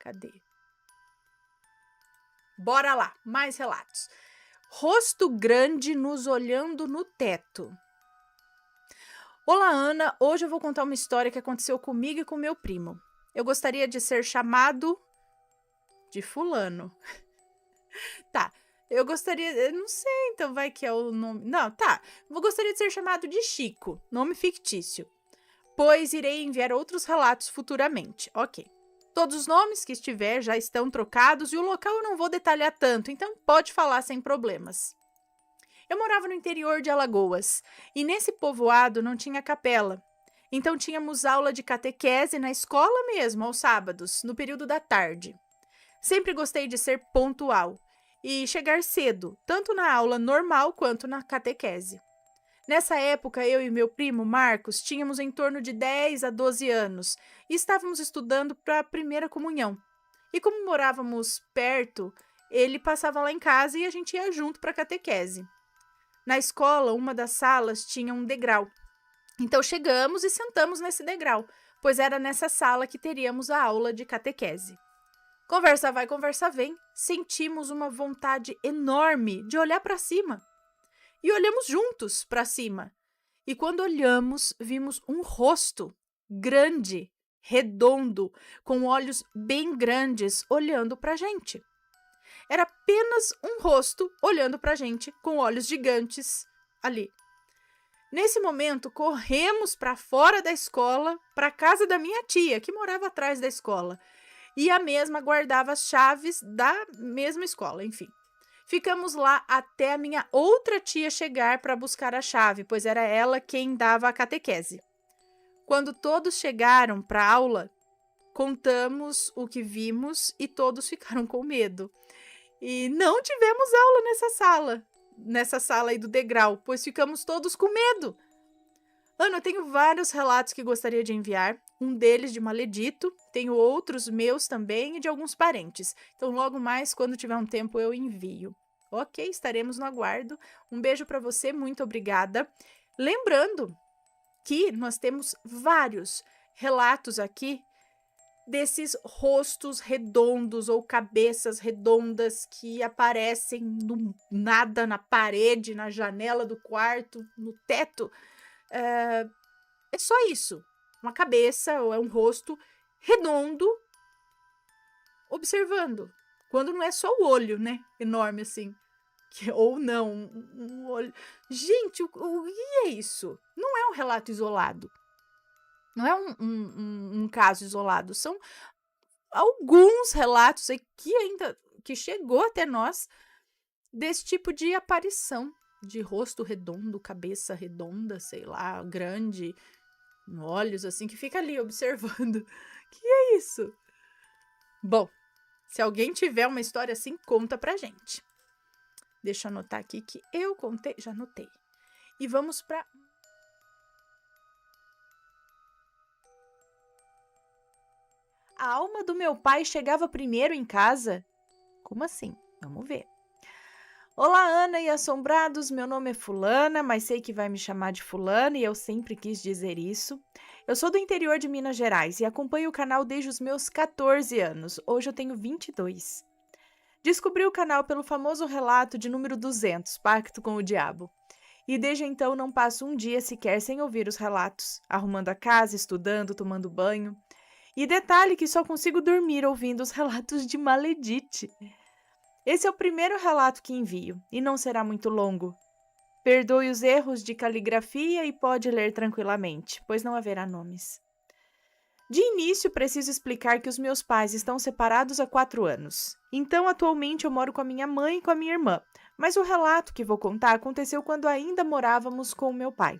Cadê? Bora lá, mais relatos. Rosto grande nos olhando no teto. Olá, Ana. Hoje eu vou contar uma história que aconteceu comigo e com meu primo. Eu gostaria de ser chamado de fulano. Tá, eu gostaria... Não sei, então vai que é o nome... Não, tá. Eu gostaria de ser chamado de Chico, nome fictício. Pois irei enviar outros relatos futuramente. Ok. Todos os nomes que estiver já estão trocados e o local eu não vou detalhar tanto, então pode falar sem problemas. Eu morava no interior de Alagoas e nesse povoado não tinha capela. Então tínhamos aula de catequese na escola mesmo, aos sábados, no período da tarde. Sempre gostei de ser pontual e chegar cedo, tanto na aula normal quanto na catequese. Nessa época, eu e meu primo Marcos tínhamos em torno de 10 a 12 anos e estávamos estudando para a primeira comunhão. E como morávamos perto, ele passava lá em casa e a gente ia junto para a catequese. Na escola, uma das salas tinha um degrau. Então chegamos e sentamos nesse degrau, pois era nessa sala que teríamos a aula de catequese. Conversa vai, conversa vem, sentimos uma vontade enorme de olhar para cima. E olhamos juntos para cima. E quando olhamos, vimos um rosto grande, redondo, com olhos bem grandes, olhando para a gente. Era apenas um rosto olhando para a gente, com olhos gigantes ali. Nesse momento, corremos para fora da escola, para a casa da minha tia, que morava atrás da escola. E a mesma guardava as chaves da mesma escola, enfim. Ficamos lá até a minha outra tia chegar para buscar a chave, pois era ela quem dava a catequese. Quando todos chegaram para a aula, contamos o que vimos e todos ficaram com medo. E não tivemos aula nessa sala aí do degrau, pois ficamos todos com medo. Ana, eu tenho vários relatos que gostaria de enviar, um deles de Maledito, tenho outros meus também e de alguns parentes. Então, logo mais, quando tiver um tempo, eu envio. Ok, estaremos no aguardo. Um beijo para você, muito obrigada. Lembrando que nós temos vários relatos aqui desses rostos redondos ou cabeças redondas que aparecem do nada na parede, na janela do quarto, no teto. É só isso. Uma cabeça ou é um rosto redondo observando. Quando não é só o olho, né? Enorme assim. Ou não, um olho. Gente, o que é isso? Não é um relato isolado. Não é um caso isolado. São alguns relatos aí que chegou até nós desse tipo de aparição. De rosto redondo, cabeça redonda, sei lá, grande, olhos assim, que fica ali observando. Que é isso? Bom, se alguém tiver uma história assim, conta pra gente. Deixa eu anotar aqui que eu contei, já anotei. E vamos pra... A alma do meu pai chegava primeiro em casa? Como assim? Vamos ver. Olá, Ana e assombrados, meu nome é Fulana, mas sei que vai me chamar de Fulana e eu sempre quis dizer isso. Eu sou do interior de Minas Gerais e acompanho o canal desde os meus 14 anos, hoje eu tenho 22. Descobri o canal pelo famoso relato de número 200, Pacto com o Diabo. E desde então não passo um dia sequer sem ouvir os relatos, arrumando a casa, estudando, tomando banho. E detalhe que só consigo dormir ouvindo os relatos de Maledite. Esse é o primeiro relato que envio, e não será muito longo. Perdoe os erros de caligrafia e pode ler tranquilamente, pois não haverá nomes. De início, preciso explicar que os meus pais estão separados há 4 anos. Então, atualmente, eu moro com a minha mãe e com a minha irmã, mas o relato que vou contar aconteceu quando ainda morávamos com o meu pai.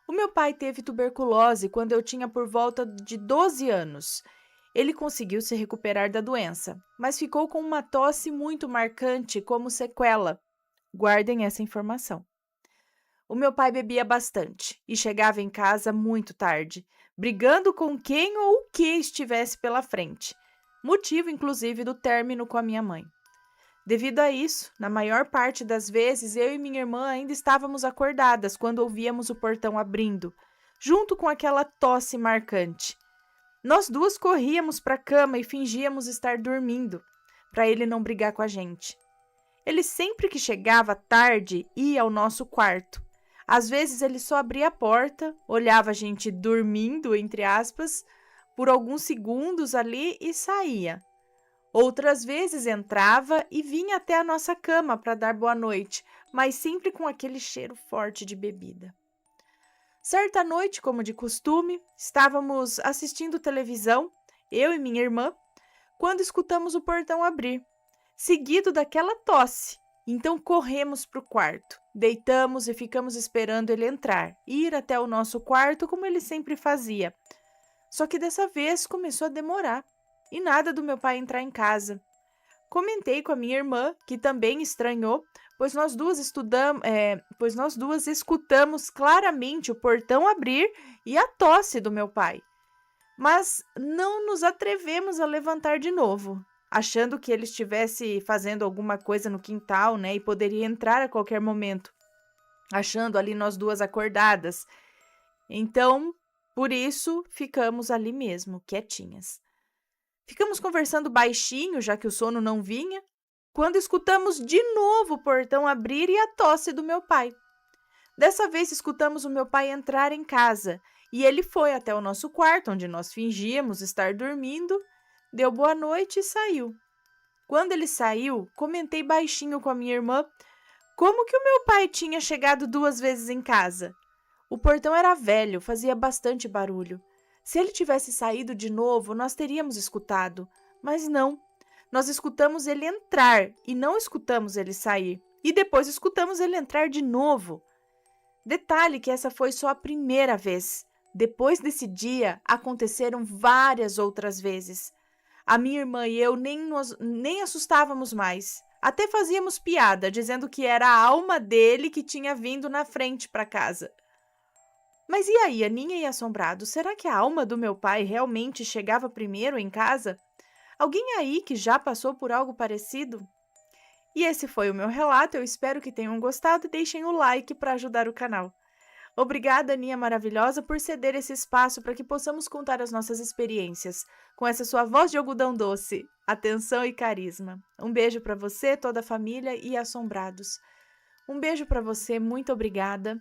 O meu pai teve tuberculose quando eu tinha por volta de 12 anos. Ele conseguiu se recuperar da doença, mas ficou com uma tosse muito marcante como sequela. Guardem essa informação. O meu pai bebia bastante e chegava em casa muito tarde, brigando com quem ou o que estivesse pela frente, motivo inclusive do término com a minha mãe. Devido a isso, na maior parte das vezes, eu e minha irmã ainda estávamos acordadas quando ouvíamos o portão abrindo, junto com aquela tosse marcante. Nós duas corríamos para a cama e fingíamos estar dormindo, para ele não brigar com a gente. Ele sempre que chegava tarde ia ao nosso quarto. Às vezes ele só abria a porta, olhava a gente dormindo, entre aspas, por alguns segundos ali e saía. Outras vezes entrava e vinha até a nossa cama para dar boa noite, mas sempre com aquele cheiro forte de bebida. Certa noite, como de costume, estávamos assistindo televisão, eu e minha irmã, quando escutamos o portão abrir, seguido daquela tosse. Então corremos para o quarto, deitamos e ficamos esperando ele entrar, ir até o nosso quarto como ele sempre fazia. Só que dessa vez começou a demorar e nada do meu pai entrar em casa. Comentei com a minha irmã, que também estranhou, pois nós duas escutamos claramente o portão abrir e a tosse do meu pai. Mas não nos atrevemos a levantar de novo, achando que ele estivesse fazendo alguma coisa no quintal, né, e poderia entrar a qualquer momento, achando ali nós duas acordadas. Então, por isso, ficamos ali mesmo, quietinhas. Ficamos conversando baixinho, já que o sono não vinha, quando escutamos de novo o portão abrir e a tosse do meu pai. Dessa vez escutamos o meu pai entrar em casa e ele foi até o nosso quarto, onde nós fingíamos estar dormindo, deu boa noite e saiu. Quando ele saiu, comentei baixinho com a minha irmã como que o meu pai tinha chegado 2 vezes em casa. O portão era velho, fazia bastante barulho. Se ele tivesse saído de novo, nós teríamos escutado, mas não. Nós escutamos ele entrar e não escutamos ele sair. E depois escutamos ele entrar de novo. Detalhe que essa foi só a primeira vez. Depois desse dia, aconteceram várias outras vezes. A minha irmã e eu nem assustávamos mais. Até fazíamos piada, dizendo que era a alma dele que tinha vindo na frente para casa. Mas e aí, Aninha e Assombrado, será que a alma do meu pai realmente chegava primeiro em casa? Alguém aí que já passou por algo parecido? E esse foi o meu relato, eu espero que tenham gostado e deixem o like para ajudar o canal. Obrigada, Aninha maravilhosa, por ceder esse espaço para que possamos contar as nossas experiências, com essa sua voz de algodão doce, atenção e carisma. Um beijo para você, toda a família e Assombrados. Um beijo para você, muito obrigada.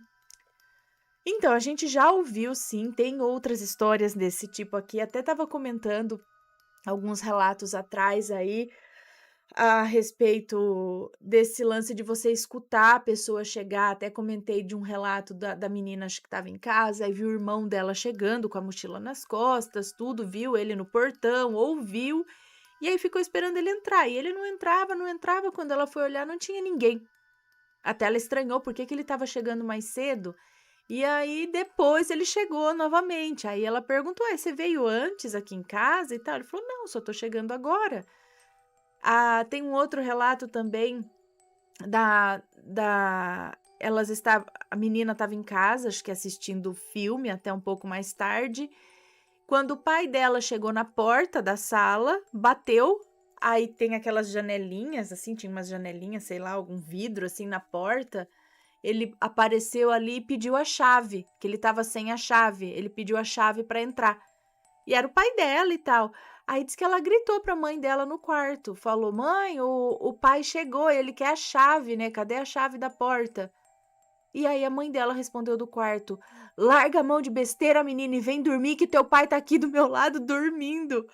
Então, a gente já ouviu, sim, tem outras histórias desse tipo aqui, até estava comentando alguns relatos atrás aí a respeito desse lance de você escutar a pessoa chegar, até comentei de um relato da menina acho que estava em casa e viu o irmão dela chegando com a mochila nas costas, tudo, viu ele no portão, ouviu, e aí ficou esperando ele entrar, e ele não entrava, quando ela foi olhar não tinha ninguém. Até ela estranhou por que ele estava chegando mais cedo. E aí, depois ele chegou novamente. Aí ela perguntou: você veio antes aqui em casa e tal? Ele falou: não, só tô chegando agora. Ah, tem um outro relato também a menina estava em casa, acho que assistindo o filme até um pouco mais tarde. Quando o pai dela chegou na porta da sala, bateu. Aí tem aquelas janelinhas, assim, tinha umas janelinhas, sei lá, algum vidro assim na porta. Ele apareceu ali e pediu a chave, que ele estava sem a chave. Ele pediu a chave para entrar. E era o pai dela e tal. Aí disse que ela gritou para a mãe dela no quarto. Falou: mãe, o pai chegou, ele quer a chave, né? Cadê a chave da porta? E aí a mãe dela respondeu do quarto: larga a mão de besteira, menina, e vem dormir que teu pai tá aqui do meu lado dormindo.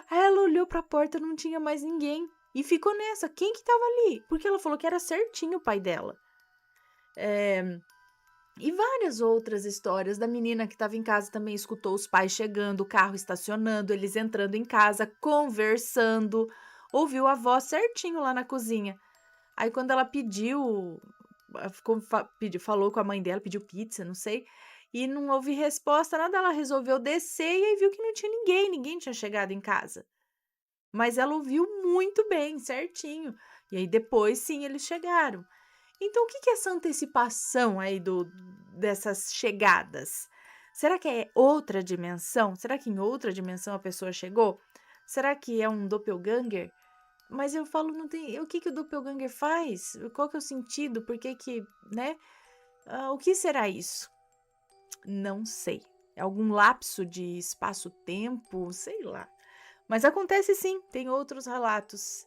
Aí ela olhou para a porta, não tinha mais ninguém. E ficou nessa, quem que tava ali? Porque ela falou que era certinho o pai dela. E várias outras histórias da menina que estava em casa também escutou os pais chegando, o carro estacionando, eles entrando em casa, conversando, ouviu a voz certinho lá na cozinha. Aí quando ela falou com a mãe dela, pediu pizza, não sei, e não houve resposta, nada, ela resolveu descer e aí viu que não tinha ninguém tinha chegado em casa. Mas ela ouviu muito bem, certinho. E aí depois sim eles chegaram. Então, o que é essa antecipação aí dessas chegadas? Será que é outra dimensão? Será que em outra dimensão a pessoa chegou? Será que é um doppelganger? Mas eu falo, não tem. O que o doppelganger faz? Qual que é o sentido? Por que, né? O que será isso? Não sei. algum lapso de espaço-tempo, sei lá. Mas acontece sim, tem outros relatos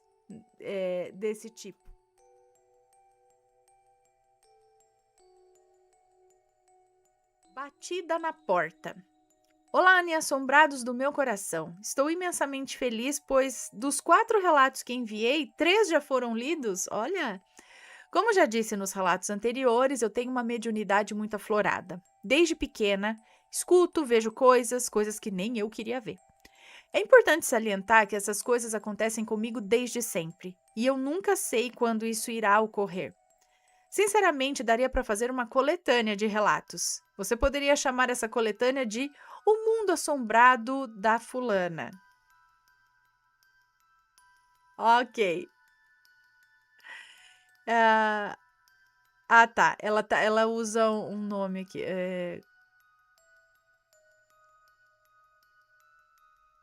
desse tipo. Batida na porta. Olá, Anne assombrados do meu coração. Estou imensamente feliz, pois dos 4 relatos que enviei, 3 já foram lidos. Olha, como já disse nos relatos anteriores, eu tenho uma mediunidade muito aflorada. Desde pequena, escuto, vejo coisas que nem eu queria ver. É importante salientar que essas coisas acontecem comigo desde sempre, e eu nunca sei quando isso irá ocorrer. Sinceramente, daria para fazer uma coletânea de relatos. Você poderia chamar essa coletânea de O Mundo Assombrado da Fulana. Ok. Tá. Ela usa um nome aqui.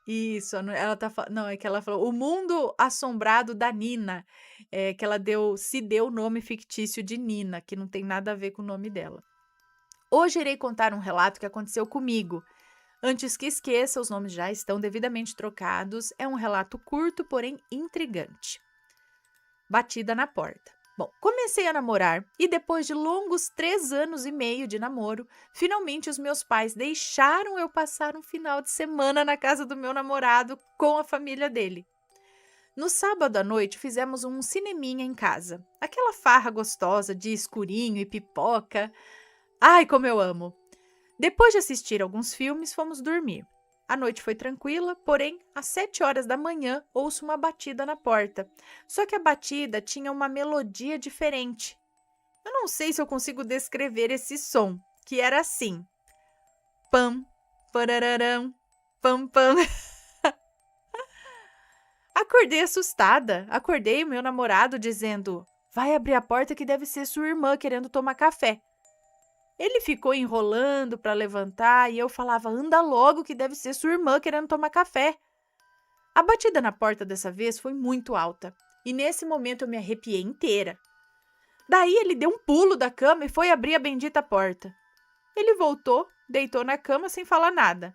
Isso, ela tá não, é que ela falou O Mundo Assombrado da Nina, que ela se deu o nome fictício de Nina, que não tem nada a ver com o nome dela. Hoje irei contar um relato que aconteceu comigo. Antes que esqueça, os nomes já estão devidamente trocados. É um relato curto, porém intrigante. Batida na porta. Bom, comecei a namorar e depois de longos 3 anos e meio de namoro, finalmente os meus pais deixaram eu passar um final de semana na casa do meu namorado com a família dele. No sábado à noite fizemos um cineminha em casa. Aquela farra gostosa de escurinho e pipoca. Ai, como eu amo! Depois de assistir alguns filmes, fomos dormir. A noite foi tranquila, porém, às 7 horas da manhã, ouço uma batida na porta. Só que a batida tinha uma melodia diferente. Eu não sei se eu consigo descrever esse som, que era assim. Pam, parararam, pam, pam. Acordei assustada. Acordei o meu namorado dizendo: vai abrir a porta que deve ser sua irmã querendo tomar café. Ele ficou enrolando para levantar e eu falava: anda logo que deve ser sua irmã querendo tomar café. A batida na porta dessa vez foi muito alta e nesse momento eu me arrepiei inteira. Daí ele deu um pulo da cama e foi abrir a bendita porta. Ele voltou, deitou na cama sem falar nada.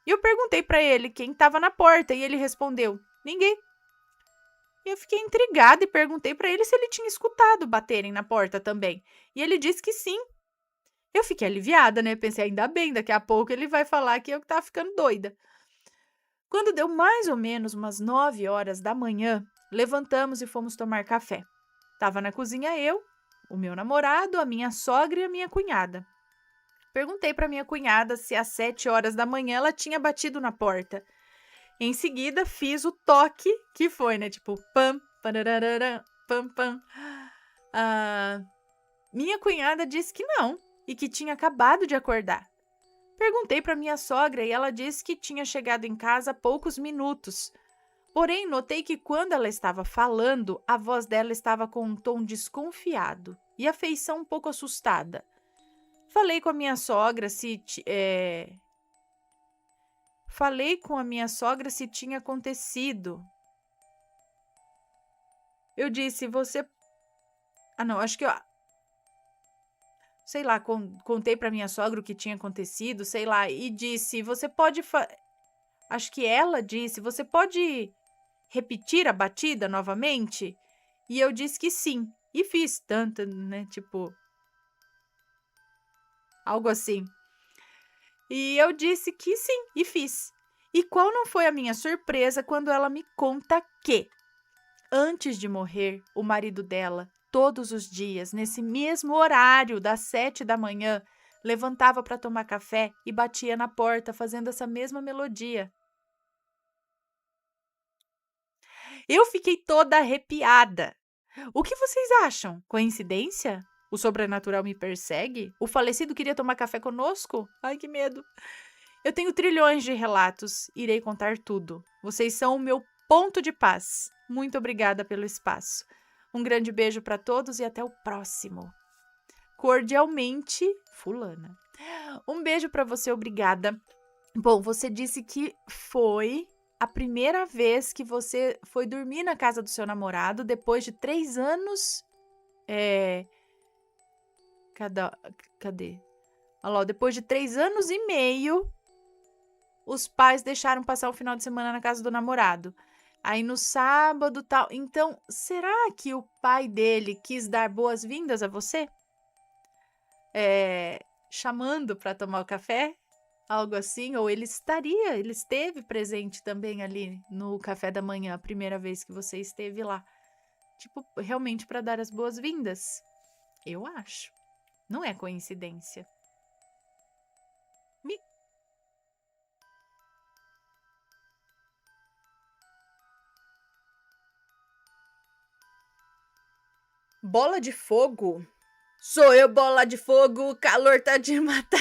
E eu perguntei para ele quem estava na porta e ele respondeu: ninguém. Eu fiquei intrigada e perguntei para ele se ele tinha escutado baterem na porta também. E ele disse que sim. Eu fiquei aliviada, né? Pensei, ainda bem, daqui a pouco ele vai falar que eu tava ficando doida. Quando deu mais ou menos umas 9 horas da manhã, levantamos e fomos tomar café. Tava na cozinha eu, o meu namorado, a minha sogra e a minha cunhada. Perguntei para minha cunhada se às 7 horas da manhã ela tinha batido na porta. Em seguida, fiz o toque, que foi, né? Tipo, pam, parararã, pam, pam. Minha cunhada disse que não e que tinha acabado de acordar. Perguntei para minha sogra e ela disse que tinha chegado em casa há poucos minutos. Porém, notei que quando ela estava falando, a voz dela estava com um tom desconfiado e a feição um pouco assustada. Falei com a minha sogra se tinha acontecido. Eu disse, você... não, acho que eu... Sei lá, contei para minha sogra o que tinha acontecido, sei lá, e disse, você pode... Acho que ela disse, você pode repetir a batida novamente? E eu disse que sim, e fiz tanto, né, tipo... Algo assim. E eu disse que sim, e fiz. E qual não foi a minha surpresa quando ela me conta que, antes de morrer, o marido dela, todos os dias, nesse mesmo horário das 7 da manhã, levantava para tomar café e batia na porta fazendo essa mesma melodia. Eu fiquei toda arrepiada. O que vocês acham? Coincidência? O sobrenatural me persegue? O falecido queria tomar café conosco? Ai, que medo. Eu tenho trilhões de relatos, irei contar tudo. Vocês são o meu ponto de paz. Muito obrigada pelo espaço. Um grande beijo para todos e até o próximo. Cordialmente, Fulana. Um beijo para você, obrigada. Bom, você disse que foi a primeira vez que você foi dormir na casa do seu namorado depois de 3 anos. Cadê? Olha lá, depois de 3 anos e meio, os pais deixaram passar o final de semana na casa do namorado. Aí no sábado, tal. Então, será que o pai dele quis dar boas-vindas a você? Chamando para tomar o café? Algo assim? Ou ele esteve presente também ali no café da manhã, a primeira vez que você esteve lá. Tipo, realmente para dar as boas-vindas. Eu acho. Não é coincidência. Me- Bola de fogo? Sou eu, bola de fogo, o calor tá de matar.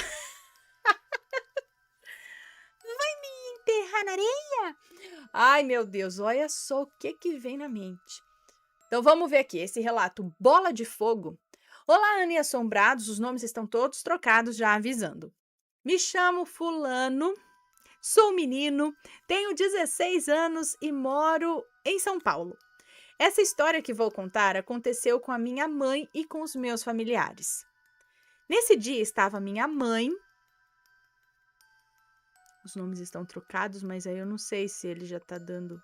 Enterrar na areia? Ai, meu Deus, olha só o que vem na mente. Então vamos ver aqui, esse relato, bola de fogo. Olá, Ana e assombrados, os nomes estão todos trocados, já avisando. Me chamo Fulano, sou menino, tenho 16 anos e moro em São Paulo. Essa história que vou contar aconteceu com a minha mãe e com os meus familiares. Nesse dia estava minha mãe. Os nomes estão trocados, mas aí eu não sei se ele já tá dando.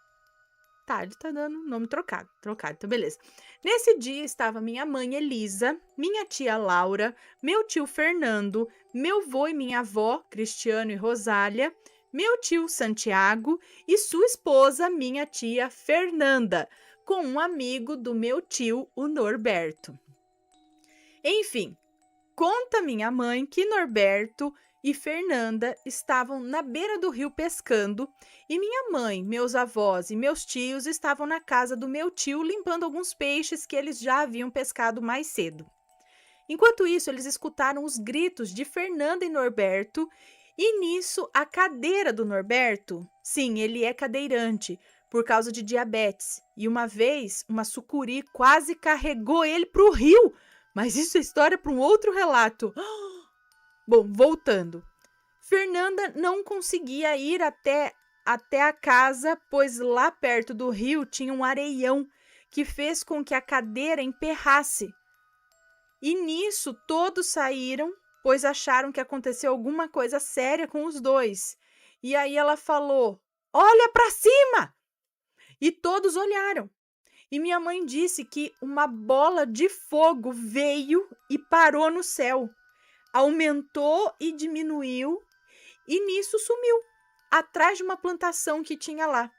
Tá, ele tá dando nome trocado. Trocado, então beleza. Nesse dia estava minha mãe Elisa, minha tia Laura, meu tio Fernando, meu vô e minha avó, Cristiano e Rosália, meu tio Santiago e sua esposa, minha tia Fernanda, com um amigo do meu tio, o Norberto. Enfim, conta minha mãe que Norberto e Fernanda estavam na beira do rio pescando e minha mãe, meus avós e meus tios estavam na casa do meu tio limpando alguns peixes que eles já haviam pescado mais cedo. Enquanto isso, eles escutaram os gritos de Fernanda e Norberto e nisso a cadeira do Norberto, sim, ele é cadeirante por causa de diabetes e uma vez uma sucuri quase carregou ele para o rio. Mas isso é história para um outro relato. Bom, voltando. Fernanda não conseguia ir até a casa, pois lá perto do rio tinha um areião que fez com que a cadeira emperrasse. E nisso todos saíram, pois acharam que aconteceu alguma coisa séria com os dois. E aí ela falou: "Olha para cima!" E todos olharam. E minha mãe disse que uma bola de fogo veio e parou no céu. Aumentou e diminuiu e nisso sumiu, atrás de uma plantação que tinha lá.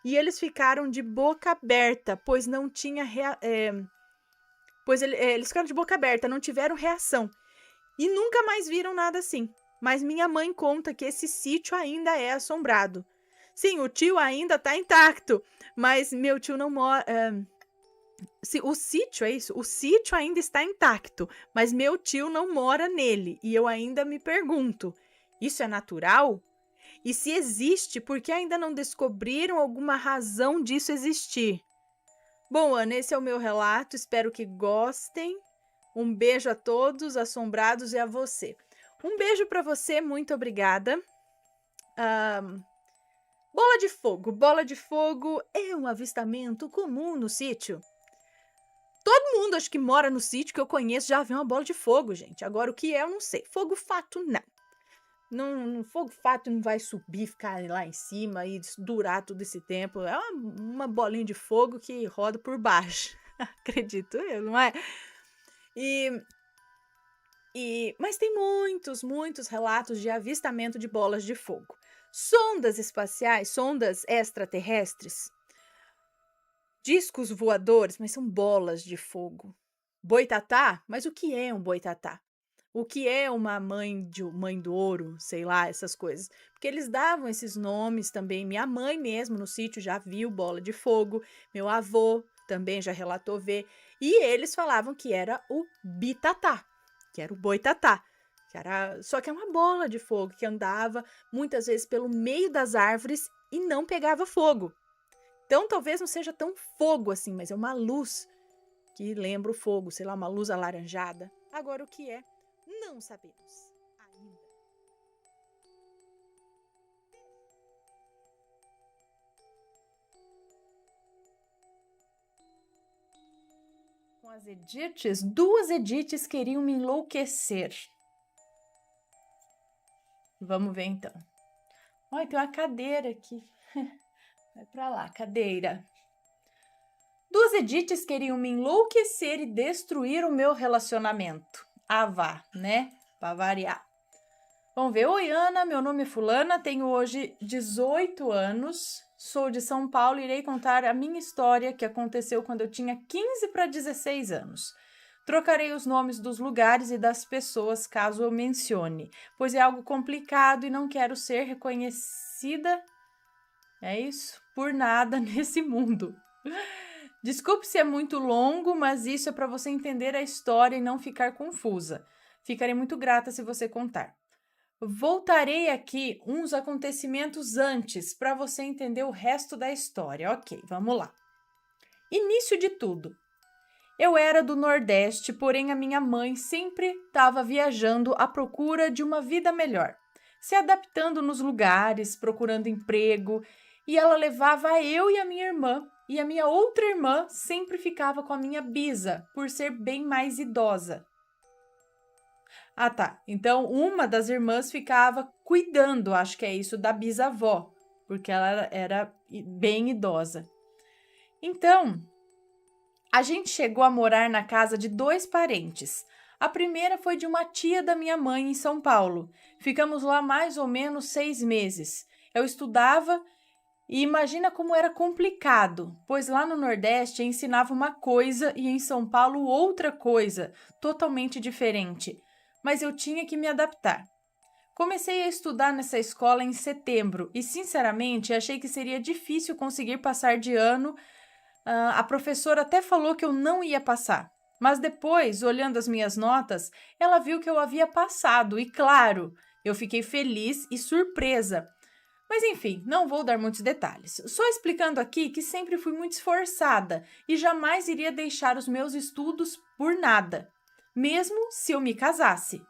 E eles ficaram de boca aberta, pois não tinha eles ficaram de boca aberta, não tiveram reação. E nunca mais viram nada assim. Mas minha mãe conta que esse sítio ainda é assombrado. Sim, o tio ainda está intacto, mas meu tio não mora. O sítio, é isso? O sítio ainda está intacto, mas meu tio não mora nele. E eu ainda me pergunto: isso é natural? E se existe, por que ainda não descobriram alguma razão disso existir? Bom, Ana, esse é o meu relato. Espero que gostem. Um beijo a todos, assombrados, e a você. Um beijo para você, muito obrigada. Bola de fogo. Bola de fogo é um avistamento comum no sítio. Todo mundo, acho que mora no sítio que eu conheço, já viu uma bola de fogo, gente. Agora, o que é, eu não sei. Fogo fato, não. Fogo fato não vai subir, ficar lá em cima e durar todo esse tempo. É uma bolinha de fogo que roda por baixo. Acredito eu, não é? Mas tem muitos relatos de avistamento de bolas de fogo. Sondas espaciais, sondas extraterrestres, discos voadores, mas são bolas de fogo. Boitatá? Mas o que é um boitatá? O que é uma mãe do ouro, sei lá, essas coisas. Porque eles davam esses nomes também. Minha mãe mesmo no sítio já viu bola de fogo. Meu avô também já relatou ver. E eles falavam que era o bitatá, que era o boitatá. Só que é uma bola de fogo que andava muitas vezes pelo meio das árvores e não pegava fogo. Então talvez não seja tão fogo assim, mas é uma luz que lembra o fogo, sei lá, uma luz alaranjada. Agora o que é? Não sabemos ainda. Com as Edites, duas Edites queriam me enlouquecer. Vamos ver então. Olha, tem uma cadeira aqui. Vai pra lá, cadeira. Duas Ediths queriam me enlouquecer e destruir o meu relacionamento. Ah, vá, né? Pra variar. Vamos ver. Oi, Ana, meu nome é Fulana, tenho hoje 18 anos, sou de São Paulo e irei contar a minha história que aconteceu quando eu tinha 15 para 16 anos. Trocarei os nomes dos lugares e das pessoas caso eu mencione, pois é algo complicado e não quero ser reconhecida, é isso, por nada nesse mundo. Desculpe se é muito longo, mas isso é para você entender a história e não ficar confusa. Ficarei muito grata se você contar. Voltarei aqui uns acontecimentos antes para você entender o resto da história. Ok, vamos lá. Início de tudo. Eu era do Nordeste, porém a minha mãe sempre estava viajando à procura de uma vida melhor, se adaptando nos lugares, procurando emprego, e ela levava eu e a minha irmã, e a minha outra irmã sempre ficava com a minha bisa, por ser bem mais idosa. Ah, tá. Então, uma das irmãs ficava cuidando, acho que é isso, da bisavó, porque ela era bem idosa. Então, a gente chegou a morar na casa de dois parentes. A primeira foi de uma tia da minha mãe em São Paulo. Ficamos lá mais ou menos 6 meses. Eu estudava e imagina como era complicado, pois lá no Nordeste ensinava uma coisa e em São Paulo outra coisa, totalmente diferente. Mas eu tinha que me adaptar. Comecei a estudar nessa escola em setembro e, sinceramente, achei que seria difícil conseguir passar de ano. A professora até falou que eu não ia passar, mas depois, olhando as minhas notas, ela viu que eu havia passado e, claro, eu fiquei feliz e surpresa. Mas enfim, não vou dar muitos detalhes. Só explicando aqui que sempre fui muito esforçada e jamais iria deixar os meus estudos por nada, mesmo se eu me casasse.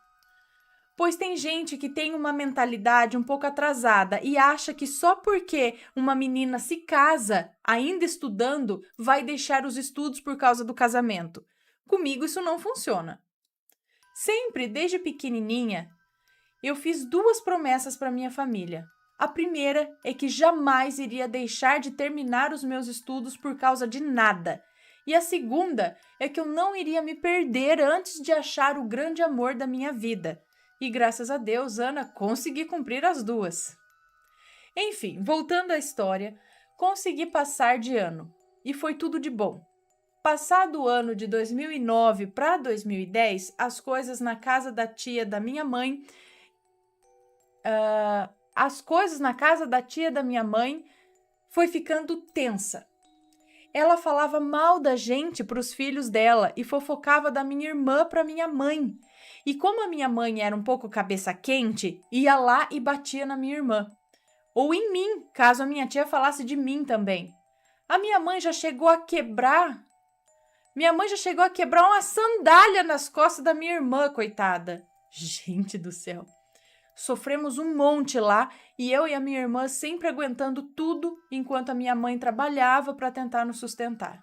Pois tem gente que tem uma mentalidade um pouco atrasada e acha que só porque uma menina se casa, ainda estudando, vai deixar os estudos por causa do casamento. Comigo isso não funciona. Sempre, desde pequenininha, eu fiz duas promessas para minha família. A primeira é que jamais iria deixar de terminar os meus estudos por causa de nada. E a segunda é que eu não iria me perder antes de achar o grande amor da minha vida. E graças a Deus, Ana, consegui cumprir as duas. Enfim, voltando à história, consegui passar de ano. E foi tudo de bom. Passado o ano de 2009 para 2010, as coisas na casa da tia da minha mãe foi ficando tensa. Ela falava mal da gente para os filhos dela e fofocava da minha irmã para minha mãe. E como a minha mãe era um pouco cabeça quente, ia lá e batia na minha irmã. Ou em mim, caso a minha tia falasse de mim também. A minha mãe já chegou a quebrar uma sandália nas costas da minha irmã, coitada. Gente do céu. Sofremos um monte lá e eu e a minha irmã sempre aguentando tudo enquanto a minha mãe trabalhava para tentar nos sustentar.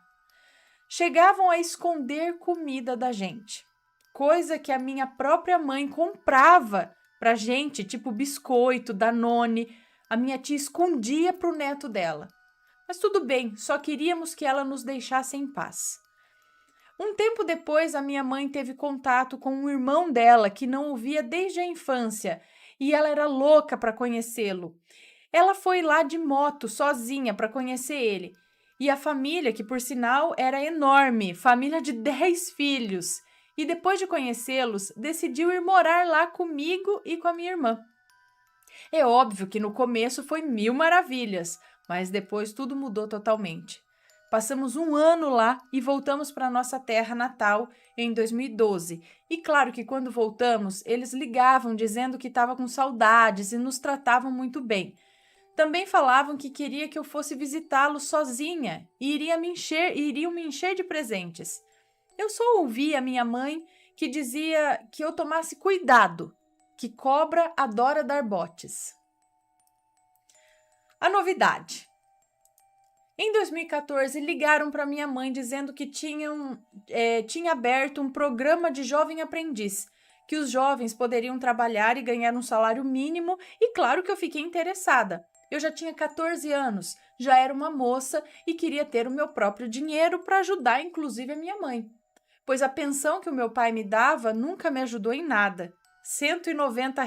Chegavam a esconder comida da gente, coisa que a minha própria mãe comprava pra gente, tipo biscoito, Danone. A minha tia escondia pro neto dela. Mas tudo bem, só queríamos que ela nos deixasse em paz. Um tempo depois, a minha mãe teve contato com um irmão dela que não o via desde a infância e ela era louca para conhecê-lo. Ela foi lá de moto, sozinha, para conhecer ele. E a família, que por sinal era enorme, família de 10 filhos. E depois de conhecê-los, decidiu ir morar lá comigo e com a minha irmã. É óbvio que no começo foi mil maravilhas, mas depois tudo mudou totalmente. Passamos um ano lá e voltamos para nossa terra natal em 2012. E claro que quando voltamos, eles ligavam dizendo que estavam com saudades e nos tratavam muito bem. Também falavam que queria que eu fosse visitá-los sozinha e iriam me encher de presentes. Eu só ouvi a minha mãe que dizia que eu tomasse cuidado, que cobra adora dar botes. A novidade. Em 2014, ligaram para minha mãe dizendo que tinha aberto um programa de jovem aprendiz, que os jovens poderiam trabalhar e ganhar um salário mínimo, e claro que eu fiquei interessada. Eu já tinha 14 anos, já era uma moça e queria ter o meu próprio dinheiro para ajudar, inclusive, a minha mãe. Pois a pensão que o meu pai me dava nunca me ajudou em nada. R$ 190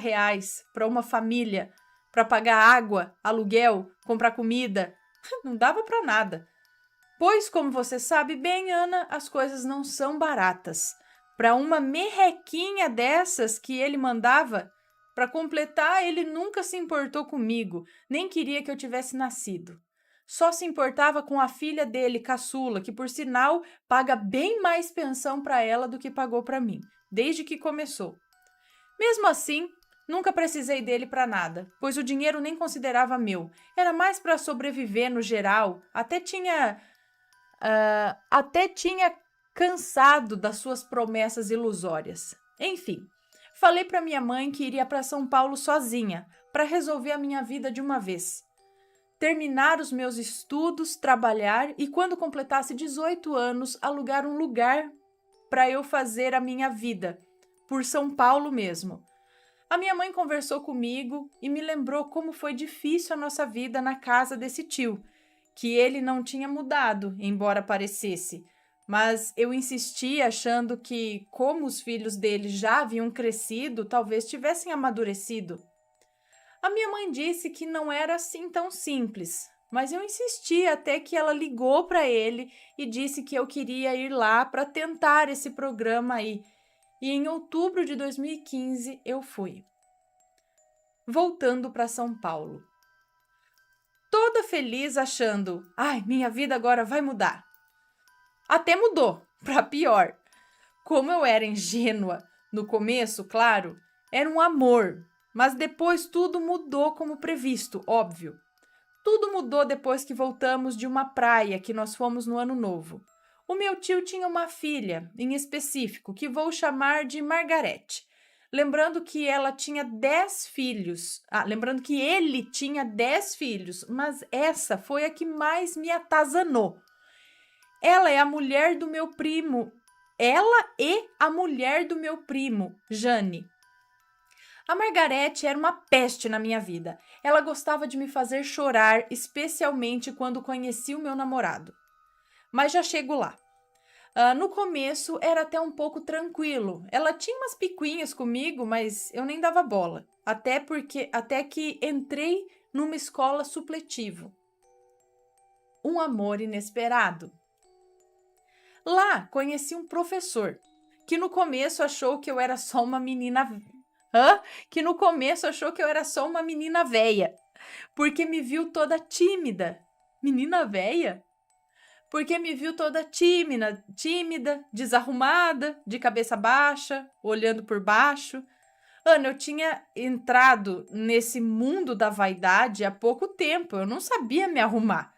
para uma família, para pagar água, aluguel, comprar comida. Não dava para nada. Pois, como você sabe bem, Ana, as coisas não são baratas. Para uma merrequinha dessas que ele mandava, para completar, ele nunca se importou comigo, nem queria que eu tivesse nascido. Só se importava com a filha dele, caçula, que por sinal paga bem mais pensão para ela do que pagou para mim, desde que começou. Mesmo assim, nunca precisei dele para nada, pois o dinheiro nem considerava meu. Era mais para sobreviver no geral. Até tinha cansado das suas promessas ilusórias. Enfim, falei para minha mãe que iria para São Paulo sozinha, para resolver a minha vida de uma vez. Terminar os meus estudos, trabalhar e, quando completasse 18 anos, alugar um lugar para eu fazer a minha vida, por São Paulo mesmo. A minha mãe conversou comigo e me lembrou como foi difícil a nossa vida na casa desse tio, que ele não tinha mudado, embora parecesse. Mas eu insisti achando que, como os filhos dele já haviam crescido, talvez tivessem amadurecido. A minha mãe disse que não era assim tão simples, mas eu insisti até que ela ligou para ele e disse que eu queria ir lá para tentar esse programa aí. E em outubro de 2015 eu fui. Voltando para São Paulo. Toda feliz achando, minha vida agora vai mudar. Até mudou, para pior. Como eu era ingênua no começo, claro, era um amor, mas depois tudo mudou como previsto, óbvio. Tudo mudou depois que voltamos de uma praia que nós fomos no Ano Novo. O meu tio tinha uma filha, em específico, que vou chamar de Margarete. Lembrando que ela tinha 10 filhos. Lembrando que ele tinha 10 filhos, mas essa foi a que mais me atazanou. Ela é a mulher do meu primo. Ela e a mulher do meu primo, Jane. A Margarete era uma peste na minha vida. Ela gostava de me fazer chorar, especialmente quando conheci o meu namorado. Mas já chego lá. No começo era até um pouco tranquilo. Ela tinha umas picuinhas comigo, mas eu nem dava bola. Até que entrei numa escola supletivo. Um amor inesperado. Lá conheci um professor que no começo achou que eu era só uma menina véia, porque me viu toda tímida. Menina véia? Porque me viu toda tímida, desarrumada, de cabeça baixa, olhando por baixo. Ana, eu tinha entrado nesse mundo da vaidade há pouco tempo, eu não sabia me arrumar.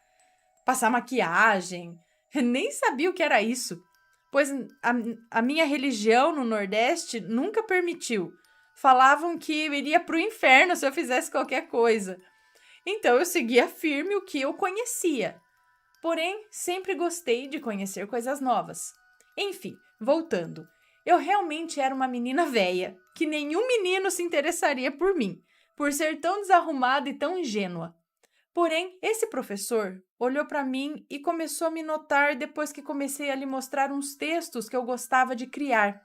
Passar maquiagem, eu nem sabia o que era isso, pois a minha religião no Nordeste nunca permitiu. Falavam que eu iria para o inferno se eu fizesse qualquer coisa. Então eu seguia firme o que eu conhecia. Porém, sempre gostei de conhecer coisas novas. Enfim, voltando. Eu realmente era uma menina véia, que nenhum menino se interessaria por mim, por ser tão desarrumada e tão ingênua. Porém, esse professor olhou para mim e começou a me notar depois que comecei a lhe mostrar uns textos que eu gostava de criar.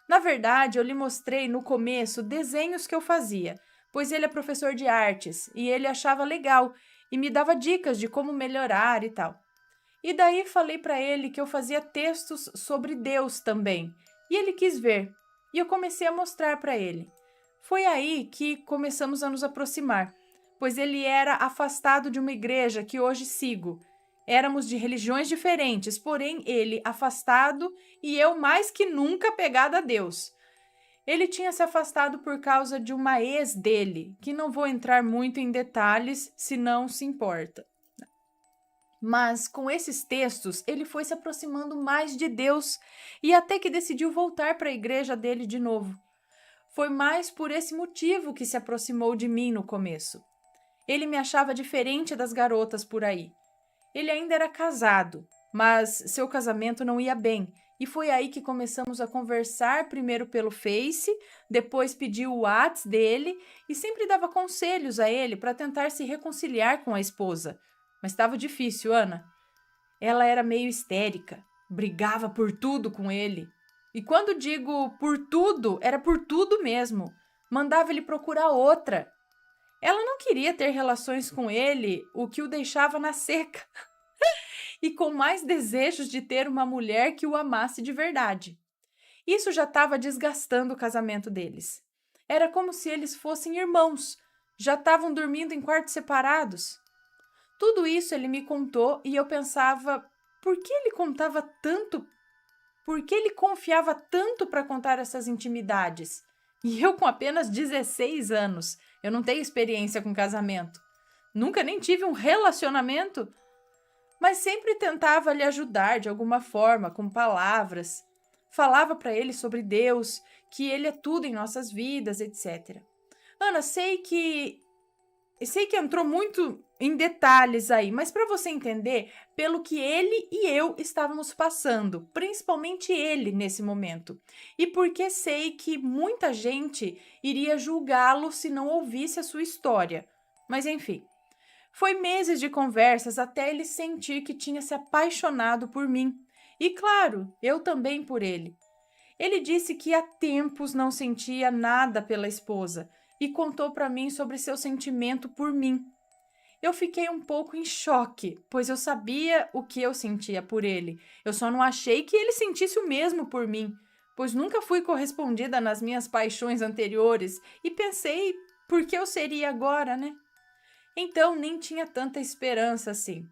Na verdade, eu lhe mostrei no começo desenhos que eu fazia, pois ele é professor de artes e ele achava legal e me dava dicas de como melhorar e tal. E daí falei para ele que eu fazia textos sobre Deus também, e ele quis ver, e eu comecei a mostrar para ele. Foi aí que começamos a nos aproximar, pois ele era afastado de uma igreja que hoje sigo. Éramos de religiões diferentes, porém ele afastado e eu mais que nunca pegada a Deus. Ele tinha se afastado por causa de uma ex dele, que não vou entrar muito em detalhes, se não se importa. Mas com esses textos, ele foi se aproximando mais de Deus e até que decidiu voltar para a igreja dele de novo. Foi mais por esse motivo que se aproximou de mim no começo. Ele me achava diferente das garotas por aí. Ele ainda era casado, mas seu casamento não ia bem E foi aí que começamos a conversar, primeiro pelo Face, depois pedi o WhatsApp dele e sempre dava conselhos a ele para tentar se reconciliar com a esposa. Mas estava difícil, Ana. Ela era meio histérica, brigava por tudo com ele. E quando digo por tudo, era por tudo mesmo. Mandava ele procurar outra. Ela não queria ter relações com ele, o que o deixava na seca. E com mais desejos de ter uma mulher que o amasse de verdade. Isso já estava desgastando o casamento deles. Era como se eles fossem irmãos, já estavam dormindo em quartos separados. Tudo isso ele me contou e eu pensava, por que ele contava tanto? Por que ele confiava tanto para contar essas intimidades? E eu com apenas 16 anos, eu não tenho experiência com casamento. Nunca nem tive um relacionamento, mas sempre tentava lhe ajudar de alguma forma, com palavras. Falava para ele sobre Deus, que ele é tudo em nossas vidas, etc. Ana, sei que entrou muito em detalhes aí, mas para você entender pelo que ele e eu estávamos passando, principalmente ele nesse momento, e porque sei que muita gente iria julgá-lo se não ouvisse a sua história. Mas enfim, foi meses de conversas até ele sentir que tinha se apaixonado por mim. E claro, eu também por ele. Ele disse que há tempos não sentia nada pela esposa e contou para mim sobre seu sentimento por mim. Eu fiquei um pouco em choque, pois eu sabia o que eu sentia por ele. Eu só não achei que ele sentisse o mesmo por mim, pois nunca fui correspondida nas minhas paixões anteriores e pensei por que eu seria agora, né? Então nem tinha tanta esperança assim.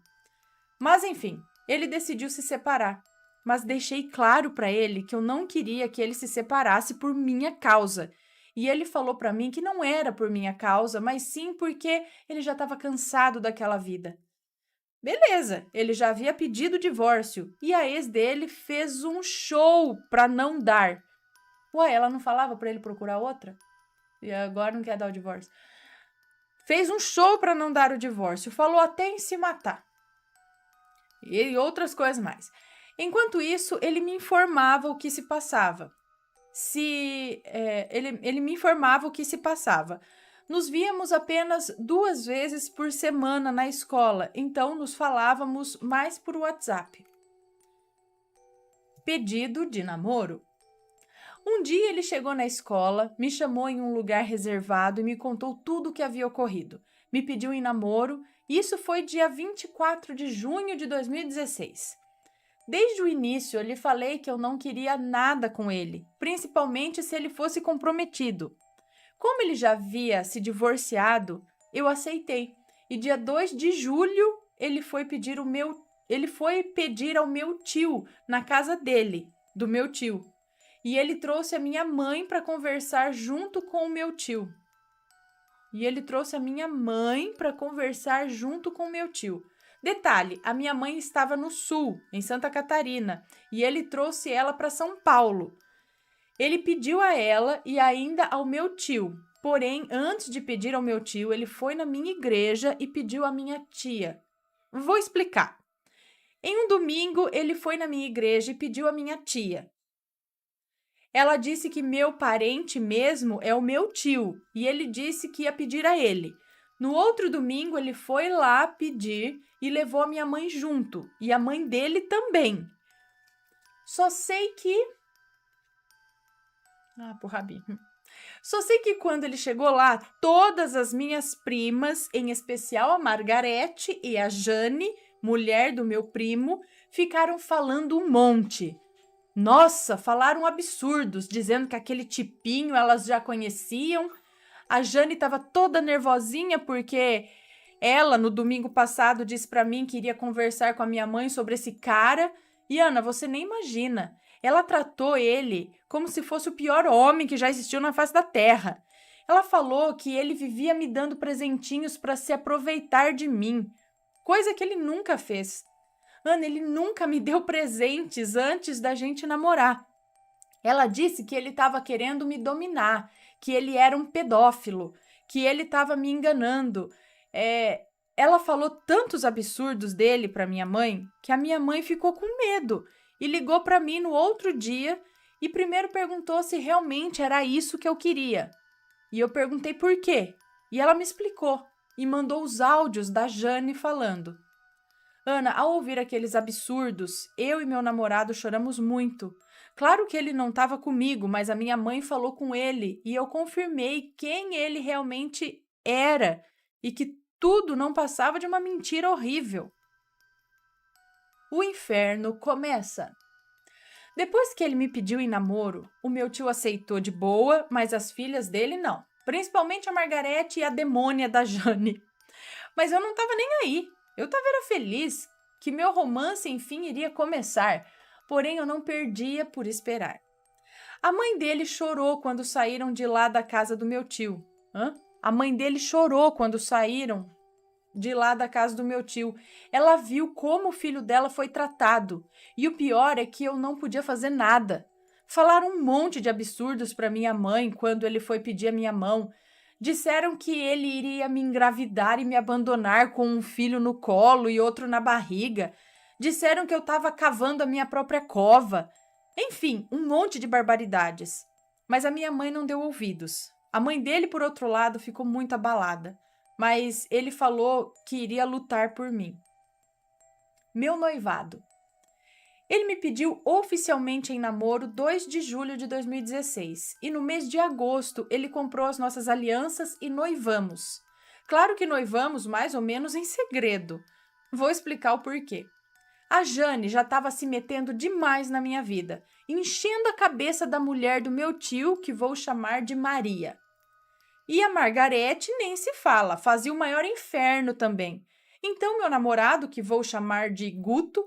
Mas enfim, ele decidiu se separar. Mas deixei claro para ele que eu não queria que ele se separasse por minha causa. E ele falou para mim que não era por minha causa, mas sim porque ele já estava cansado daquela vida. Beleza, ele já havia pedido divórcio e a ex dele fez um show para não dar. Ué, ela não falava para ele procurar outra? E agora não quer dar o divórcio. Fez um show para não dar o divórcio, falou até em se matar. E outras coisas mais. Enquanto isso, ele me informava o que se passava. Ele me informava o que se passava. Nos víamos apenas 2 vezes por semana na escola, então nos falávamos mais por WhatsApp. Pedido de namoro. Um dia ele chegou na escola, me chamou em um lugar reservado e me contou tudo o que havia ocorrido. Me pediu em namoro, e isso foi dia 24 de junho de 2016. Desde o início, eu lhe falei que eu não queria nada com ele, principalmente se ele fosse comprometido. Como ele já havia se divorciado, eu aceitei. E dia 2 de julho, ele foi pedir ao meu tio, na casa dele, do meu tio. E ele trouxe a minha mãe para conversar junto com o meu tio. Detalhe, a minha mãe estava no sul, em Santa Catarina, e ele trouxe ela para São Paulo. Ele pediu a ela e ainda ao meu tio. Porém, antes de pedir ao meu tio, ele foi na minha igreja e pediu à minha tia. Vou explicar. Em um domingo, ele foi na minha igreja e pediu à minha tia. Ela disse que meu parente mesmo é o meu tio, e ele disse que ia pedir a ele. No outro domingo, ele foi lá pedir e levou a minha mãe junto, e a mãe dele também. Só sei que quando ele chegou lá, todas as minhas primas, em especial a Margarete e a Jane, mulher do meu primo, ficaram falando um monte. Nossa, falaram absurdos, dizendo que aquele tipinho elas já conheciam. A Jane estava toda nervosinha porque ela, no domingo passado, disse para mim que iria conversar com a minha mãe sobre esse cara. E, Ana, você nem imagina. Ela tratou ele como se fosse o pior homem que já existiu na face da terra. Ela falou que ele vivia me dando presentinhos para se aproveitar de mim, coisa que ele nunca fez. Ana, ele nunca me deu presentes antes da gente namorar. Ela disse que ele estava querendo me dominar, que ele era um pedófilo, que ele estava me enganando. Ela falou tantos absurdos dele para minha mãe que a minha mãe ficou com medo e ligou para mim no outro dia e primeiro perguntou se realmente era isso que eu queria. E eu perguntei por quê, e ela me explicou e mandou os áudios da Jane falando. Ana, ao ouvir aqueles absurdos, eu e meu namorado choramos muito. Claro que ele não estava comigo, mas a minha mãe falou com ele e eu confirmei quem ele realmente era e que tudo não passava de uma mentira horrível. O inferno começa. Depois que ele me pediu em namoro, o meu tio aceitou de boa, mas as filhas dele não. Principalmente a Margarete e a demônia da Jane. Mas eu não estava nem aí. Eu estava feliz que meu romance, enfim, iria começar. Porém, eu não perdia por esperar. A mãe dele chorou quando saíram de lá da casa do meu tio. A mãe dele chorou quando saíram de lá da casa do meu tio. Ela viu como o filho dela foi tratado. E o pior é que eu não podia fazer nada. Falaram um monte de absurdos para minha mãe quando ele foi pedir a minha mão. Disseram que ele iria me engravidar e me abandonar com um filho no colo e outro na barriga. Disseram que eu estava cavando a minha própria cova. Enfim, um monte de barbaridades. Mas a minha mãe não deu ouvidos. A mãe dele, por outro lado, ficou muito abalada. Mas ele falou que iria lutar por mim. Meu noivado. Ele me pediu oficialmente em namoro 2 de julho de 2016 e no mês de agosto ele comprou as nossas alianças e noivamos. Claro que noivamos mais ou menos em segredo. Vou explicar o porquê. A Jane já estava se metendo demais na minha vida, enchendo a cabeça da mulher do meu tio, que vou chamar de Maria. E a Margarete nem se fala, fazia o maior inferno também. Então meu namorado, que vou chamar de Guto,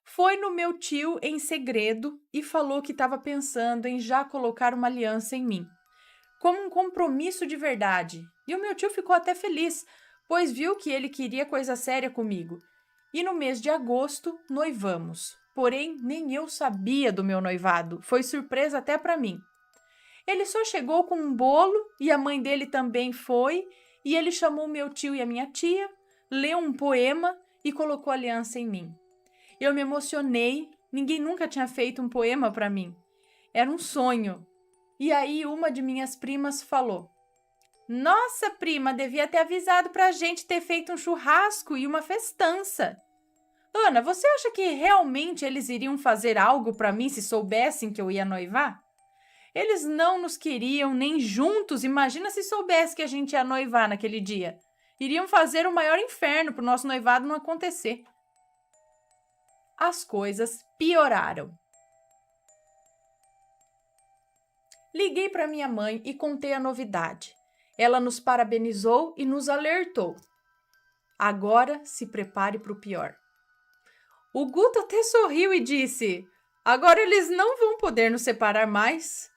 foi no meu tio em segredo e falou que estava pensando em já colocar uma aliança em mim, como um compromisso de verdade. E o meu tio ficou até feliz, pois viu que ele queria coisa séria comigo. E no mês de agosto, noivamos. Porém, nem eu sabia do meu noivado. Foi surpresa até para mim. Ele só chegou com um bolo e a mãe dele também foi, e ele chamou meu tio e a minha tia, leu um poema e colocou aliança em mim. Eu me emocionei, ninguém nunca tinha feito um poema para mim. Era um sonho. E aí uma de minhas primas falou: Nossa, prima, devia ter avisado pra gente ter feito um churrasco e uma festança. Ana, você acha que realmente eles iriam fazer algo para mim se soubessem que eu ia noivar? Eles não nos queriam nem juntos, imagina se soubesse que a gente ia noivar naquele dia. Iriam fazer o maior inferno pro nosso noivado não acontecer. As coisas pioraram. Liguei para minha mãe e contei a novidade. Ela nos parabenizou e nos alertou. Agora se prepare para o pior. O Guto até sorriu e disse: Agora eles não vão poder nos separar mais.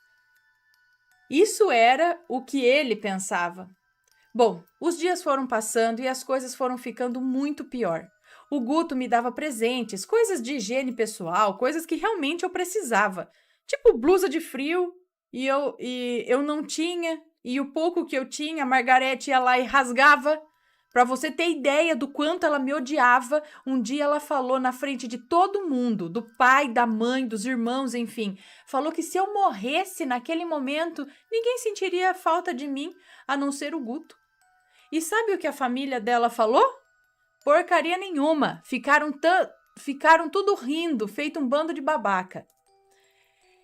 Isso era o que ele pensava. Bom, os dias foram passando e as coisas foram ficando muito pior. O Guto me dava presentes, coisas de higiene pessoal, coisas que realmente eu precisava. Tipo blusa de frio, e eu não tinha, e o pouco que eu tinha, a Margarete ia lá e rasgava. Para você ter ideia do quanto ela me odiava, um dia ela falou na frente de todo mundo, do pai, da mãe, dos irmãos, enfim. Falou que se eu morresse naquele momento, ninguém sentiria falta de mim, a não ser o Guto. E sabe o que a família dela falou? Porcaria nenhuma. Ficaram tudo rindo, feito um bando de babaca.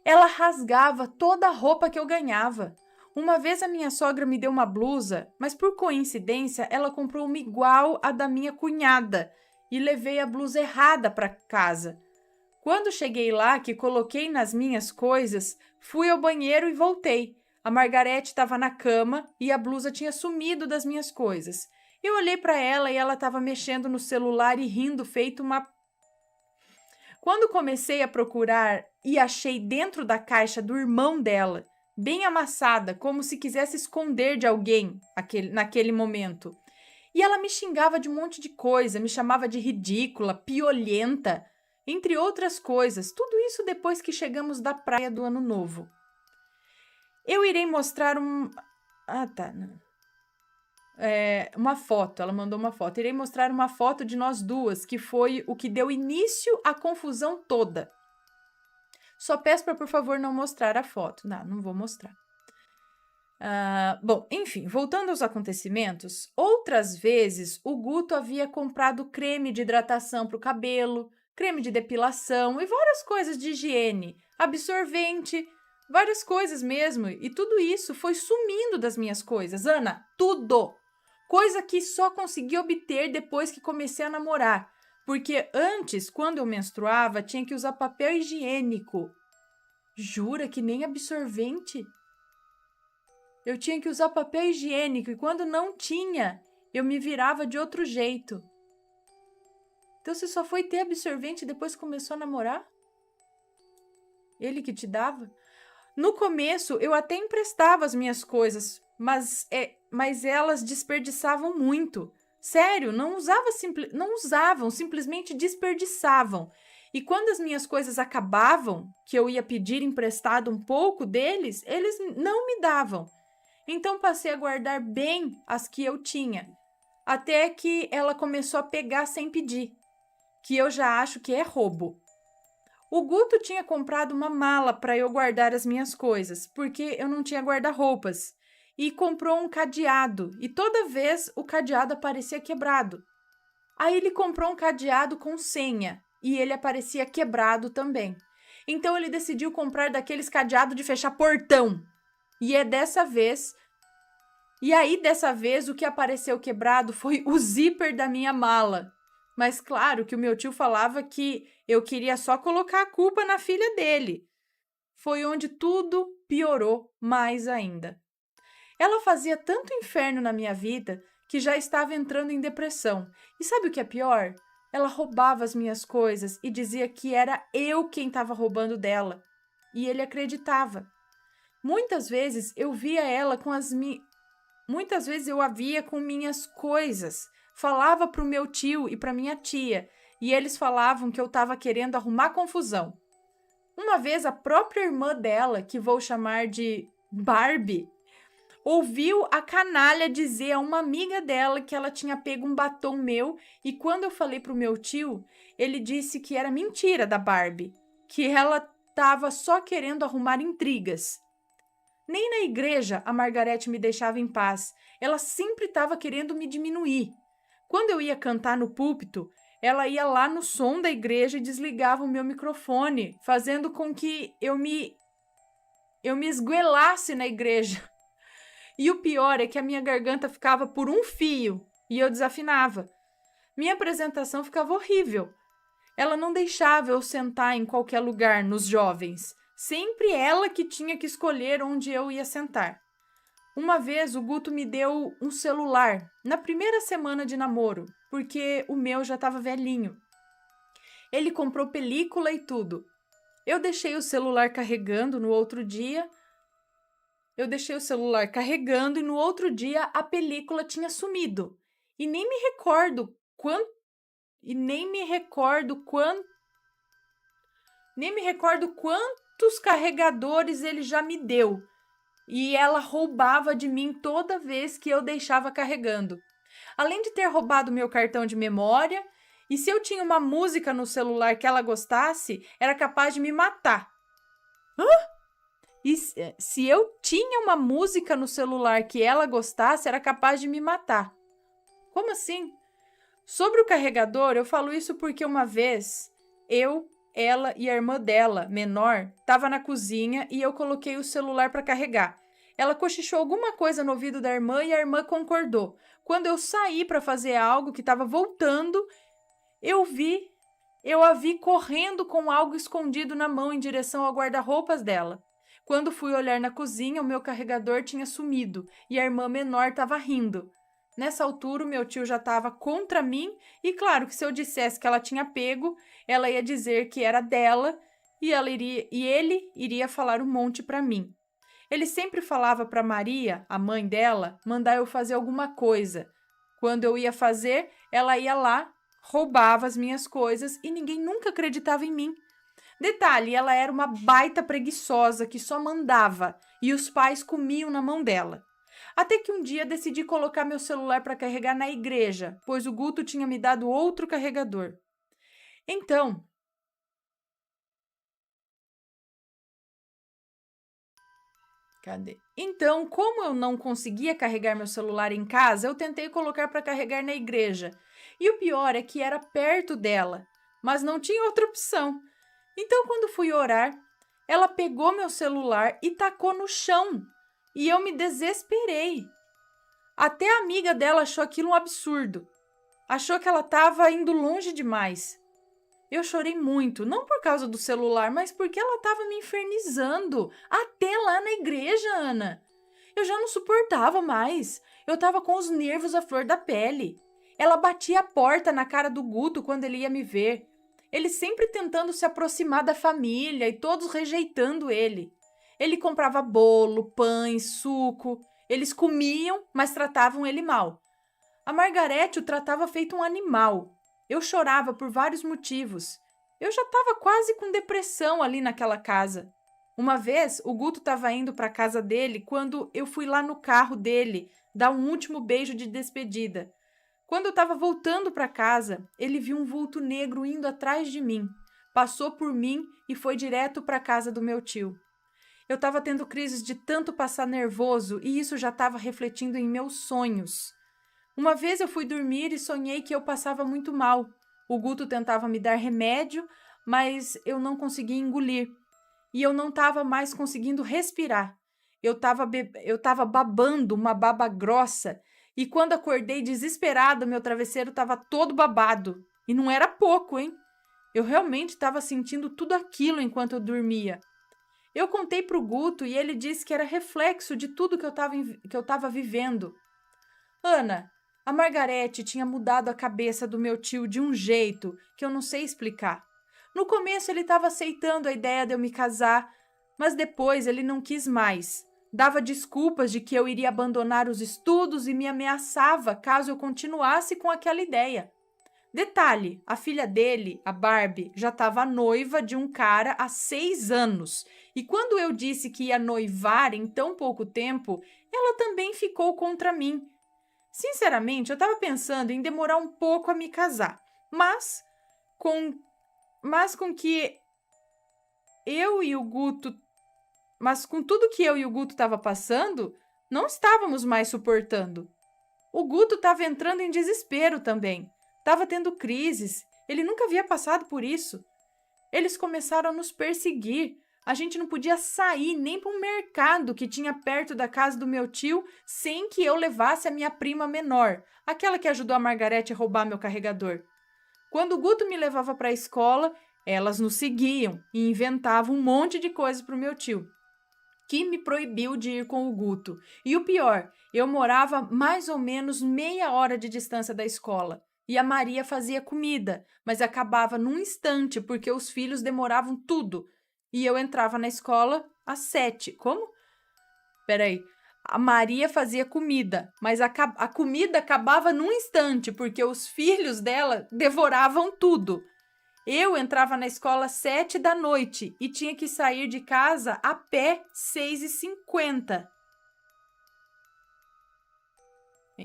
Ela rasgava toda a roupa que eu ganhava. Uma vez a minha sogra me deu uma blusa, mas por coincidência ela comprou uma igual à da minha cunhada e levei a blusa errada para casa. Quando cheguei lá, que coloquei nas minhas coisas, fui ao banheiro e voltei. A Margarete estava na cama e a blusa tinha sumido das minhas coisas. Eu olhei para ela e ela estava mexendo no celular e rindo feito uma... Quando comecei a procurar e achei dentro da caixa do irmão dela, bem amassada, como se quisesse esconder de alguém naquele momento. E ela me xingava de um monte de coisa, me chamava de ridícula, piolenta, entre outras coisas. Tudo isso depois que chegamos da praia do Ano Novo. Eu irei mostrar uma foto, ela mandou uma foto. Irei mostrar uma foto de nós duas, que foi o que deu início à confusão toda. Só peço para, por favor, não mostrar a foto. Não vou mostrar. Bom, enfim, voltando aos acontecimentos, outras vezes o Guto havia comprado creme de hidratação para o cabelo, creme de depilação e várias coisas de higiene, absorvente, várias coisas mesmo, e tudo isso foi sumindo das minhas coisas, Ana, tudo! Coisa que só consegui obter depois que comecei a namorar, porque antes, quando eu menstruava, tinha que usar papel higiênico. Jura que nem absorvente? Eu tinha que usar papel higiênico e quando não tinha, eu me virava de outro jeito. Então você só foi ter absorvente e depois começou a namorar? Ele que te dava? No começo, eu até emprestava as minhas coisas, mas elas desperdiçavam muito. Sério, não usavam, simplesmente desperdiçavam. E quando as minhas coisas acabavam, que eu ia pedir emprestado um pouco deles, eles não me davam. Então passei a guardar bem as que eu tinha, até que ela começou a pegar sem pedir, que eu já acho que é roubo. O Guto tinha comprado uma mala para eu guardar as minhas coisas, porque eu não tinha guarda-roupas, e comprou um cadeado, e toda vez o cadeado aparecia quebrado. Aí ele comprou um cadeado com senha, e ele aparecia quebrado também. Então ele decidiu comprar daqueles cadeados de fechar portão. Dessa vez, o que apareceu quebrado foi o zíper da minha mala. Mas claro que o meu tio falava que eu queria só colocar a culpa na filha dele. Foi onde tudo piorou mais ainda. Ela fazia tanto inferno na minha vida que já estava entrando em depressão. E sabe o que é pior? Ela roubava as minhas coisas e dizia que era eu quem estava roubando dela. E ele acreditava. Muitas vezes eu via ela com Muitas vezes eu a via com minhas coisas. Falava para o meu tio e para minha tia, e eles falavam que eu estava querendo arrumar confusão. Uma vez a própria irmã dela, que vou chamar de Barbie, ouviu a canalha dizer a uma amiga dela que ela tinha pego um batom meu, e quando eu falei para o meu tio, ele disse que era mentira da Barbie, que ela estava só querendo arrumar intrigas. Nem na igreja a Margarete me deixava em paz. Ela sempre estava querendo me diminuir. Quando eu ia cantar no púlpito, ela ia lá no som da igreja e desligava o meu microfone, fazendo com que eu me esguelasse na igreja. E o pior é que a minha garganta ficava por um fio e eu desafinava. Minha apresentação ficava horrível. Ela não deixava eu sentar em qualquer lugar nos jovens. Sempre ela que tinha que escolher onde eu ia sentar. Uma vez o Guto me deu um celular na primeira semana de namoro, porque o meu já estava velhinho. Ele comprou película e tudo. Eu deixei o celular carregando no outro dia. E no outro dia a película tinha sumido. E nem me recordo quantos carregadores ele já me deu. E ela roubava de mim toda vez que eu deixava carregando. Além de ter roubado meu cartão de memória, e se eu tinha uma música no celular que ela gostasse, era capaz de me matar. E se eu tinha uma música no celular que ela gostasse, era capaz de me matar. Como assim? Sobre o carregador, eu falo isso porque uma vez ela e a irmã dela, menor, estava na cozinha e eu coloquei o celular para carregar. Ela cochichou alguma coisa no ouvido da irmã e a irmã concordou. Quando eu saí para fazer algo que estava voltando, eu a vi correndo com algo escondido na mão em direção ao guarda-roupas dela. Quando fui olhar na cozinha, o meu carregador tinha sumido e a irmã menor estava rindo. Nessa altura, o meu tio já estava contra mim e claro que se eu dissesse que ela tinha pego, ela ia dizer que era dela e ele iria falar um monte para mim. Ele sempre falava para Maria, a mãe dela, mandar eu fazer alguma coisa. Quando eu ia fazer, ela ia lá, roubava as minhas coisas e ninguém nunca acreditava em mim. Detalhe, ela era uma baita preguiçosa que só mandava e os pais comiam na mão dela. Até que um dia decidi colocar meu celular para carregar na igreja, pois o Guto tinha me dado outro carregador. Então, Cadê? Então, como eu não conseguia carregar meu celular em casa, eu tentei colocar para carregar na igreja. E o pior é que era perto dela, mas não tinha outra opção. Então, quando fui orar, ela pegou meu celular e tacou no chão. E eu me desesperei. Até a amiga dela achou aquilo um absurdo. Achou que ela estava indo longe demais. Eu chorei muito, não por causa do celular, mas porque ela estava me infernizando. Até lá na igreja, Ana. Eu já não suportava mais. Eu estava com os nervos à flor da pele. Ela batia a porta na cara do Guto quando ele ia me ver. Ele sempre tentando se aproximar da família e todos rejeitando ele. Ele comprava bolo, pães, suco. Eles comiam, mas tratavam ele mal. A Margarete o tratava feito um animal. Eu chorava por vários motivos. Eu já estava quase com depressão ali naquela casa. Uma vez, o Guto estava indo para a casa dele quando eu fui lá no carro dele dar um último beijo de despedida. Quando eu estava voltando para casa, ele viu um vulto negro indo atrás de mim. Passou por mim e foi direto para a casa do meu tio. Eu estava tendo crises de tanto passar nervoso e isso já estava refletindo em meus sonhos. Uma vez eu fui dormir e sonhei que eu passava muito mal. O Guto tentava me dar remédio, mas eu não conseguia engolir. E eu não estava mais conseguindo respirar. Eu estava babando uma baba grossa. E quando acordei desesperada, meu travesseiro estava todo babado. E não era pouco, hein? Eu realmente estava sentindo tudo aquilo enquanto eu dormia. Eu contei para o Guto e ele disse que era reflexo de tudo que eu estava vivendo. Ana, a Margarete tinha mudado a cabeça do meu tio de um jeito que eu não sei explicar. No começo ele estava aceitando a ideia de eu me casar, mas depois ele não quis mais. Dava desculpas de que eu iria abandonar os estudos e me ameaçava caso eu continuasse com aquela ideia. Detalhe, a filha dele, a Barbie, já estava noiva de um cara há 6 anos. E quando eu disse que ia noivar em tão pouco tempo, ela também ficou contra mim. Sinceramente, eu estava pensando em demorar um pouco a me casar, mas com que eu e o Guto, mas com tudo que eu e o Guto estava passando, não estávamos mais suportando. O Guto estava entrando em desespero também, estava tendo crises, ele nunca havia passado por isso. Eles começaram a nos perseguir. A gente não podia sair nem para um mercado que tinha perto da casa do meu tio sem que eu levasse a minha prima menor, aquela que ajudou a Margarete a roubar meu carregador. Quando o Guto me levava para a escola, elas nos seguiam e inventavam um monte de coisas para o meu tio, que me proibiu de ir com o Guto. E o pior, eu morava mais ou menos meia hora de distância da escola. E a Maria fazia comida, mas acabava num instante porque os filhos demoravam tudo. E eu entrava na escola às 7. Como? Peraí. A Maria fazia comida, mas a comida acabava num instante, porque os filhos dela devoravam tudo. Eu entrava na escola às 7 da noite e tinha que sair de casa a pé 6h50.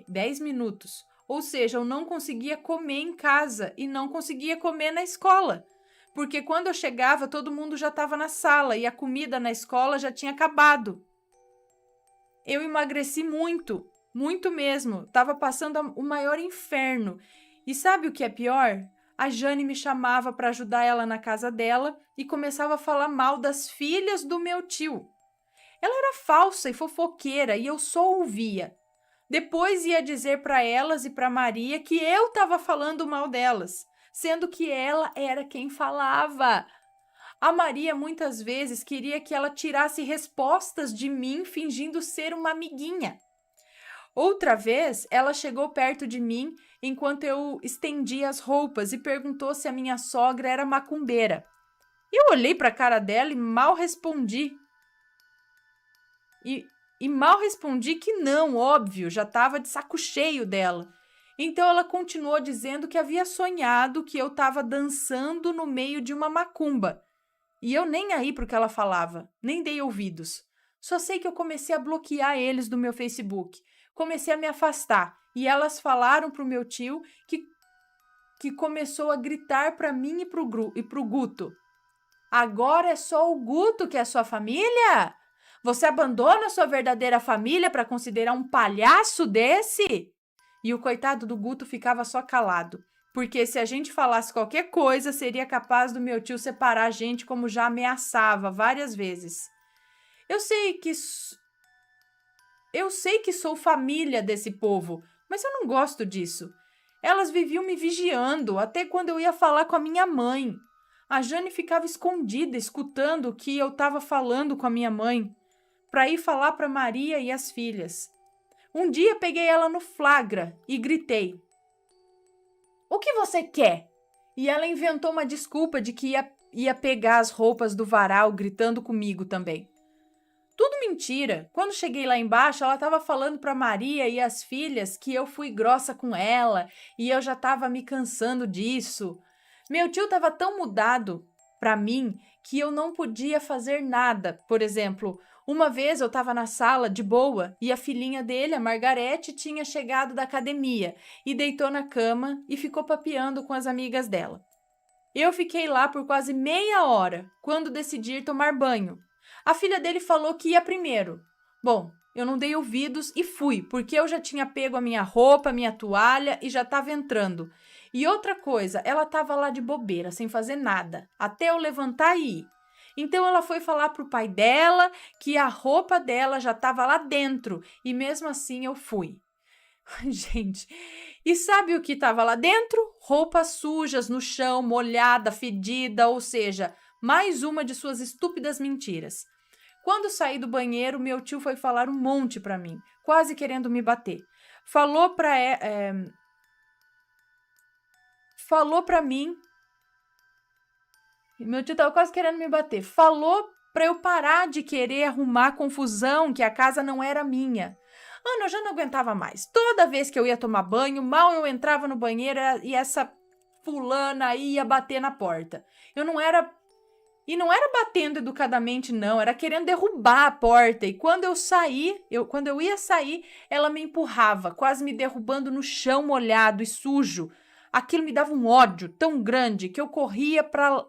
10 minutos. Ou seja, eu não conseguia comer em casa e não conseguia comer na escola. Porque quando eu chegava, todo mundo já estava na sala e a comida na escola já tinha acabado. Eu emagreci muito, muito mesmo. Estava passando o maior inferno. E sabe o que é pior? A Jane me chamava para ajudar ela na casa dela e começava a falar mal das filhas do meu tio. Ela era falsa e fofoqueira e eu só ouvia. Depois ia dizer para elas e para Maria que eu estava falando mal delas, sendo que ela era quem falava. A Maria muitas vezes queria que ela tirasse respostas de mim fingindo ser uma amiguinha. Outra vez, ela chegou perto de mim enquanto eu estendia as roupas e perguntou se a minha sogra era macumbeira. Eu olhei para a cara dela e mal respondi. E mal respondi que não, óbvio, já estava de saco cheio dela. Então ela continuou dizendo que havia sonhado que eu estava dançando no meio de uma macumba. E eu nem aí para o que ela falava, nem dei ouvidos. Só sei que eu comecei a bloquear eles do meu Facebook. Comecei a me afastar. E elas falaram para o meu tio que começou a gritar para mim e para o Guto. Agora é só o Guto que é sua família? Você abandona sua verdadeira família para considerar um palhaço desse? E o coitado do Guto ficava só calado, porque se a gente falasse qualquer coisa, seria capaz do meu tio separar a gente como já ameaçava várias vezes. Eu sei que sou família desse povo, mas eu não gosto disso. Elas viviam me vigiando, até quando eu ia falar com a minha mãe. A Jane ficava escondida, escutando o que eu estava falando com a minha mãe, para ir falar para Maria e as filhas. Um dia peguei ela no flagra e gritei: "O que você quer?" E ela inventou uma desculpa de que ia pegar as roupas do varal, gritando comigo também. Tudo mentira. Quando cheguei lá embaixo, ela estava falando para Maria e as filhas que eu fui grossa com ela e eu já estava me cansando disso. Meu tio estava tão mudado para mim que eu não podia fazer nada. Por exemplo, uma vez eu estava na sala de boa e a filhinha dele, a Margarete, tinha chegado da academia e deitou na cama e ficou papeando com as amigas dela. Eu fiquei lá por quase meia hora quando decidi ir tomar banho. A filha dele falou que ia primeiro. Bom, eu não dei ouvidos e fui, porque eu já tinha pego a minha roupa, a minha toalha e já estava entrando. E outra coisa, ela estava lá de bobeira, sem fazer nada, até eu levantar e ir. Então ela foi falar pro pai dela que a roupa dela já estava lá dentro e mesmo assim eu fui. Gente, e sabe o que estava lá dentro? Roupas sujas no chão, molhada, fedida, ou seja, mais uma de suas estúpidas mentiras. Quando saí do banheiro, meu tio foi falar um monte para mim, quase querendo me bater. Falou para mim. Meu tio estava quase querendo me bater. Falou para eu parar de querer arrumar confusão, que a casa não era minha. Ana, eu já não aguentava mais. Toda vez que eu ia tomar banho, mal eu entrava no banheiro e essa fulana ia bater na porta. E não era batendo educadamente, não. Era querendo derrubar a porta. E quando eu ia sair, ela me empurrava, quase me derrubando no chão molhado e sujo. Aquilo me dava um ódio tão grande que eu corria para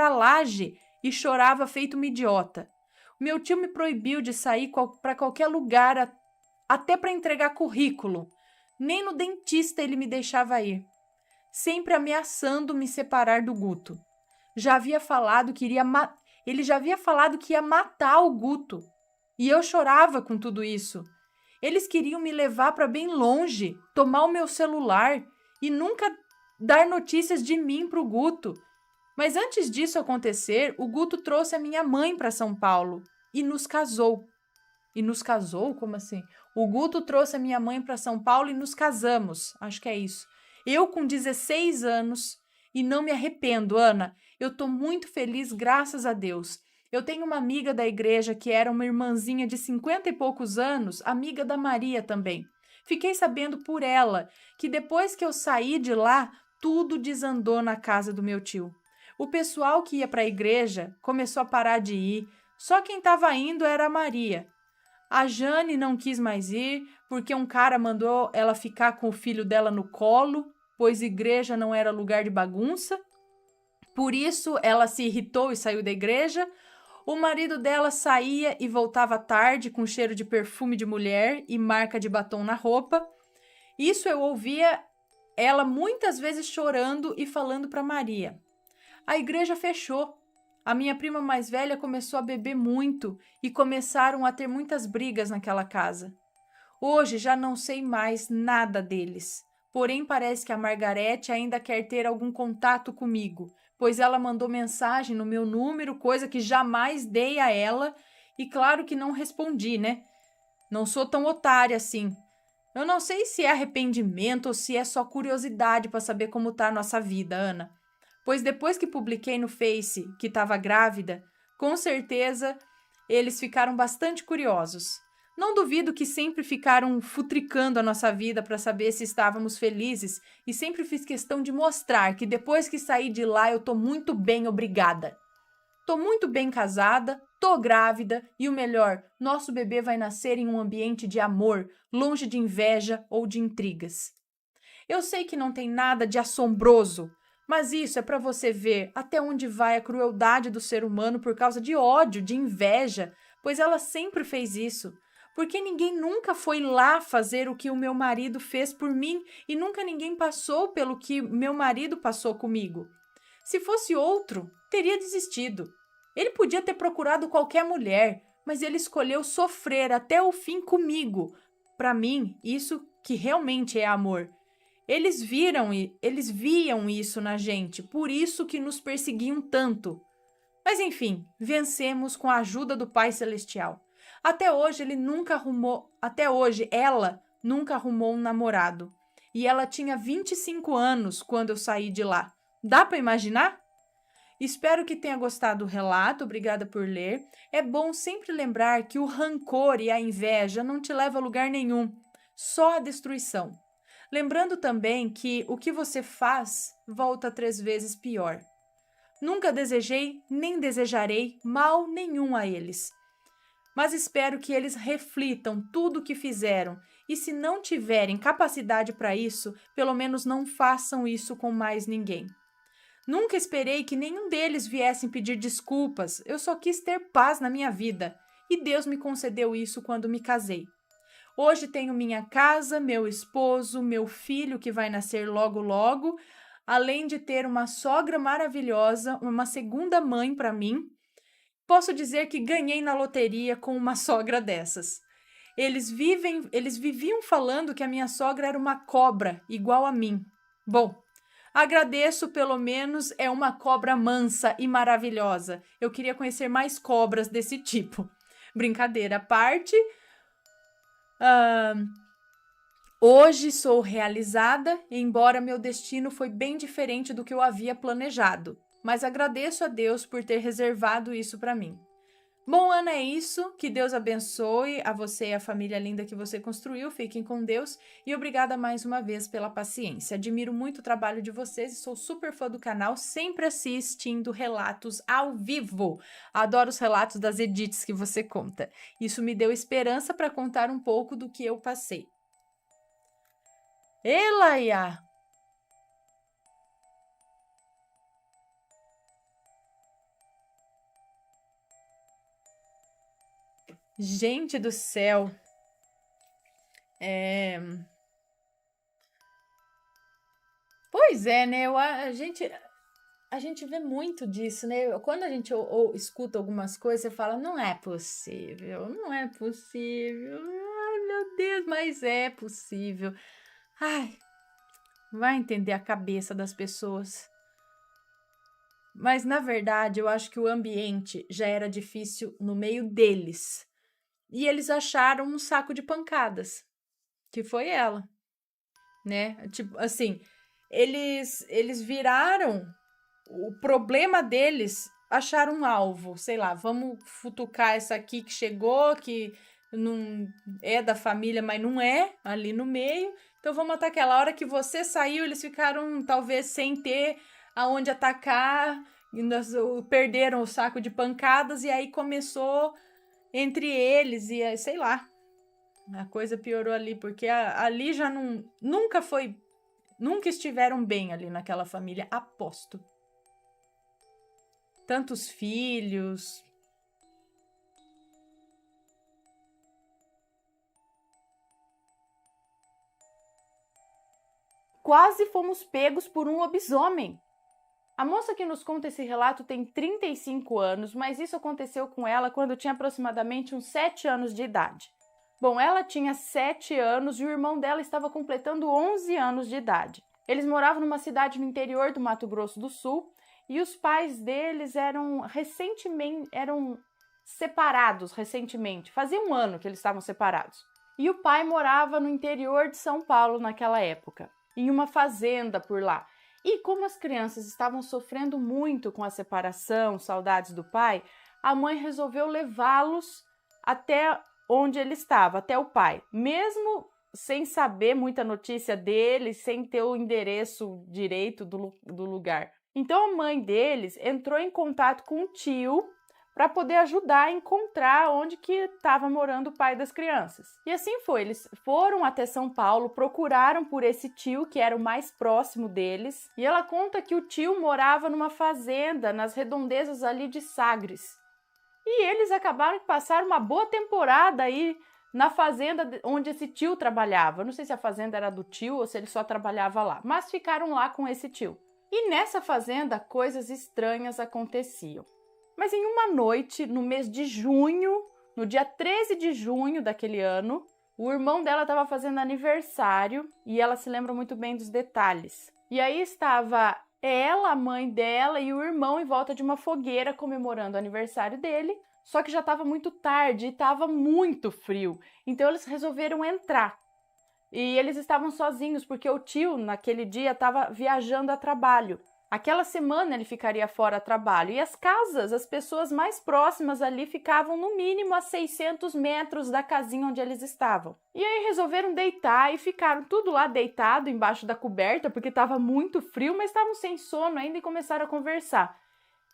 a laje e chorava feito uma idiota. Meu tio me proibiu de sair para qualquer lugar, até para entregar currículo. Nem no dentista ele me deixava ir, sempre ameaçando me separar do Guto. Ele já havia falado que ia matar o Guto. E eu chorava com tudo isso. Eles queriam me levar para bem longe, tomar o meu celular e nunca dar notícias de mim para o Guto. Mas antes disso acontecer, o Guto trouxe a minha mãe para São Paulo e nos casou. E nos casou? Como assim? O Guto trouxe a minha mãe para São Paulo e nos casamos. Acho que é isso. Eu com 16 anos e não me arrependo, Ana. Eu tô muito feliz, graças a Deus. Eu tenho uma amiga da igreja que era uma irmãzinha de 50 e poucos anos, amiga da Maria também. Fiquei sabendo por ela que depois que eu saí de lá, tudo desandou na casa do meu tio. O pessoal que ia para a igreja começou a parar de ir, só quem estava indo era a Maria. A Jane não quis mais ir porque um cara mandou ela ficar com o filho dela no colo, pois igreja não era lugar de bagunça. Por isso ela se irritou e saiu da igreja. O marido dela saía e voltava tarde com cheiro de perfume de mulher e marca de batom na roupa. Isso eu ouvia ela muitas vezes chorando e falando para Maria. A igreja fechou. A minha prima mais velha começou a beber muito e começaram a ter muitas brigas naquela casa. Hoje já não sei mais nada deles. Porém, parece que a Margarete ainda quer ter algum contato comigo, pois ela mandou mensagem no meu número, coisa que jamais dei a ela, e claro que não respondi, né? Não sou tão otária assim. Eu não sei se é arrependimento ou se é só curiosidade para saber como tá a nossa vida, Ana. Pois depois que publiquei no Face que estava grávida, com certeza eles ficaram bastante curiosos. Não duvido que sempre ficaram futricando a nossa vida para saber se estávamos felizes e sempre fiz questão de mostrar que depois que saí de lá eu tô muito bem, obrigada. Tô muito bem casada, tô grávida e o melhor, nosso bebê vai nascer em um ambiente de amor, longe de inveja ou de intrigas. Eu sei que não tem nada de assombroso, Mas isso é para você ver até onde vai a crueldade do ser humano por causa de ódio, de inveja, pois ela sempre fez isso. Porque ninguém nunca foi lá fazer o que o meu marido fez por mim e nunca ninguém passou pelo que meu marido passou comigo. Se fosse outro, teria desistido. Ele podia ter procurado qualquer mulher, mas ele escolheu sofrer até o fim comigo. Para mim, isso que realmente é amor. Eles viam isso na gente, por isso que nos perseguiam tanto. Mas enfim, vencemos com a ajuda do Pai Celestial. Até hoje ela nunca arrumou um namorado. E ela tinha 25 anos quando eu saí de lá. Dá para imaginar? Espero que tenha gostado do relato, obrigada por ler. É bom sempre lembrar que o rancor e a inveja não te levam a lugar nenhum, só a destruição. Lembrando também que o que você faz volta 3 vezes pior. Nunca desejei, nem desejarei mal nenhum a eles. Mas espero que eles reflitam tudo o que fizeram e, se não tiverem capacidade para isso, pelo menos não façam isso com mais ninguém. Nunca esperei que nenhum deles viessem pedir desculpas, eu só quis ter paz na minha vida e Deus me concedeu isso quando me casei. Hoje tenho minha casa, meu esposo, meu filho que vai nascer logo logo, além de ter uma sogra maravilhosa, uma segunda mãe para mim. Posso dizer que ganhei na loteria com uma sogra dessas. Eles viviam falando que a minha sogra era uma cobra, igual a mim. Bom, agradeço, pelo menos é uma cobra mansa e maravilhosa. Eu queria conhecer mais cobras desse tipo. Brincadeira à parte. Hoje sou realizada, embora meu destino foi bem diferente do que eu havia planejado, mas agradeço a Deus por ter reservado isso para mim. Bom, Ana, é isso. Que Deus abençoe a você e a família linda que você construiu. Fiquem com Deus e obrigada mais uma vez pela paciência. Admiro muito o trabalho de vocês e sou super fã do canal, sempre assistindo relatos ao vivo. Adoro os relatos das edits que você conta. Isso me deu esperança para contar um pouco do que eu passei. Elaia! Gente do céu! Pois é, né? A gente vê muito disso, né? Quando a gente escuta algumas coisas, você fala, não é possível, não é possível. Ai, meu Deus, mas é possível. Ai, vai entender a cabeça das pessoas. Mas, na verdade, eu acho que o ambiente já era difícil no meio deles. E eles acharam um saco de pancadas, que foi ela, né? Tipo, assim, eles viraram o problema deles, acharam um alvo, sei lá, vamos futucar essa aqui que chegou, que não é da família, mas não é, ali no meio, então vamos atacar. Aquela hora que você saiu, eles ficaram talvez sem ter aonde atacar, perderam o saco de pancadas e aí começou entre eles e sei lá, a coisa piorou ali, porque ali já nunca estiveram bem ali naquela família, aposto. Tantos filhos. Quase fomos pegos por um lobisomem. A moça que nos conta esse relato tem 35 anos, mas isso aconteceu com ela quando tinha aproximadamente uns 7 anos de idade. Bom, ela tinha 7 anos e o irmão dela estava completando 11 anos de idade. Eles moravam numa cidade no interior do Mato Grosso do Sul e os pais deles eram separados recentemente. Fazia um ano que eles estavam separados. E o pai morava no interior de São Paulo naquela época, em uma fazenda por lá. E como as crianças estavam sofrendo muito com a separação, saudades do pai, a mãe resolveu levá-los até onde ele estava, até o pai, mesmo sem saber muita notícia dele, sem ter o endereço direito do lugar. Então a mãe deles entrou em contato com o tio para poder ajudar a encontrar onde que estava morando o pai das crianças. E assim foi, eles foram até São Paulo, procuraram por esse tio, que era o mais próximo deles, e ela conta que o tio morava numa fazenda nas redondezas ali de Sagres. E eles acabaram de passar uma boa temporada aí na fazenda onde esse tio trabalhava. Não sei se a fazenda era do tio ou se ele só trabalhava lá, mas ficaram lá com esse tio. E nessa fazenda coisas estranhas aconteciam. Mas em uma noite, no mês de junho, no dia 13 de junho daquele ano, o irmão dela estava fazendo aniversário e ela se lembra muito bem dos detalhes. E aí estava ela, a mãe dela e o irmão em volta de uma fogueira comemorando o aniversário dele, só que já estava muito tarde e estava muito frio, então eles resolveram entrar. E eles estavam sozinhos porque o tio, naquele dia, estava viajando a trabalho. Aquela semana ele ficaria fora a trabalho e as casas, as pessoas mais próximas ali ficavam no mínimo a 600 metros da casinha onde eles estavam. E aí resolveram deitar e ficaram tudo lá deitado embaixo da coberta porque estava muito frio, mas estavam sem sono ainda e começaram a conversar.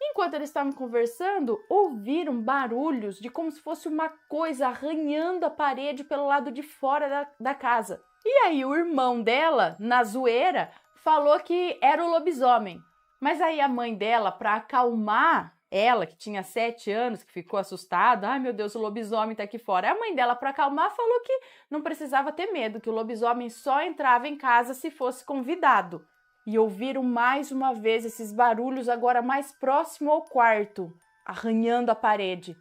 Enquanto eles estavam conversando, ouviram barulhos de como se fosse uma coisa arranhando a parede pelo lado de fora da casa. E aí o irmão dela, na zoeira, falou que era o lobisomem. Mas aí a mãe dela, para acalmar ela, que tinha 7 anos, que ficou assustada, ai meu Deus, o lobisomem tá aqui fora. A mãe dela, para acalmar, falou que não precisava ter medo, que o lobisomem só entrava em casa se fosse convidado. E ouviram mais uma vez esses barulhos, agora mais próximo ao quarto, arranhando a parede.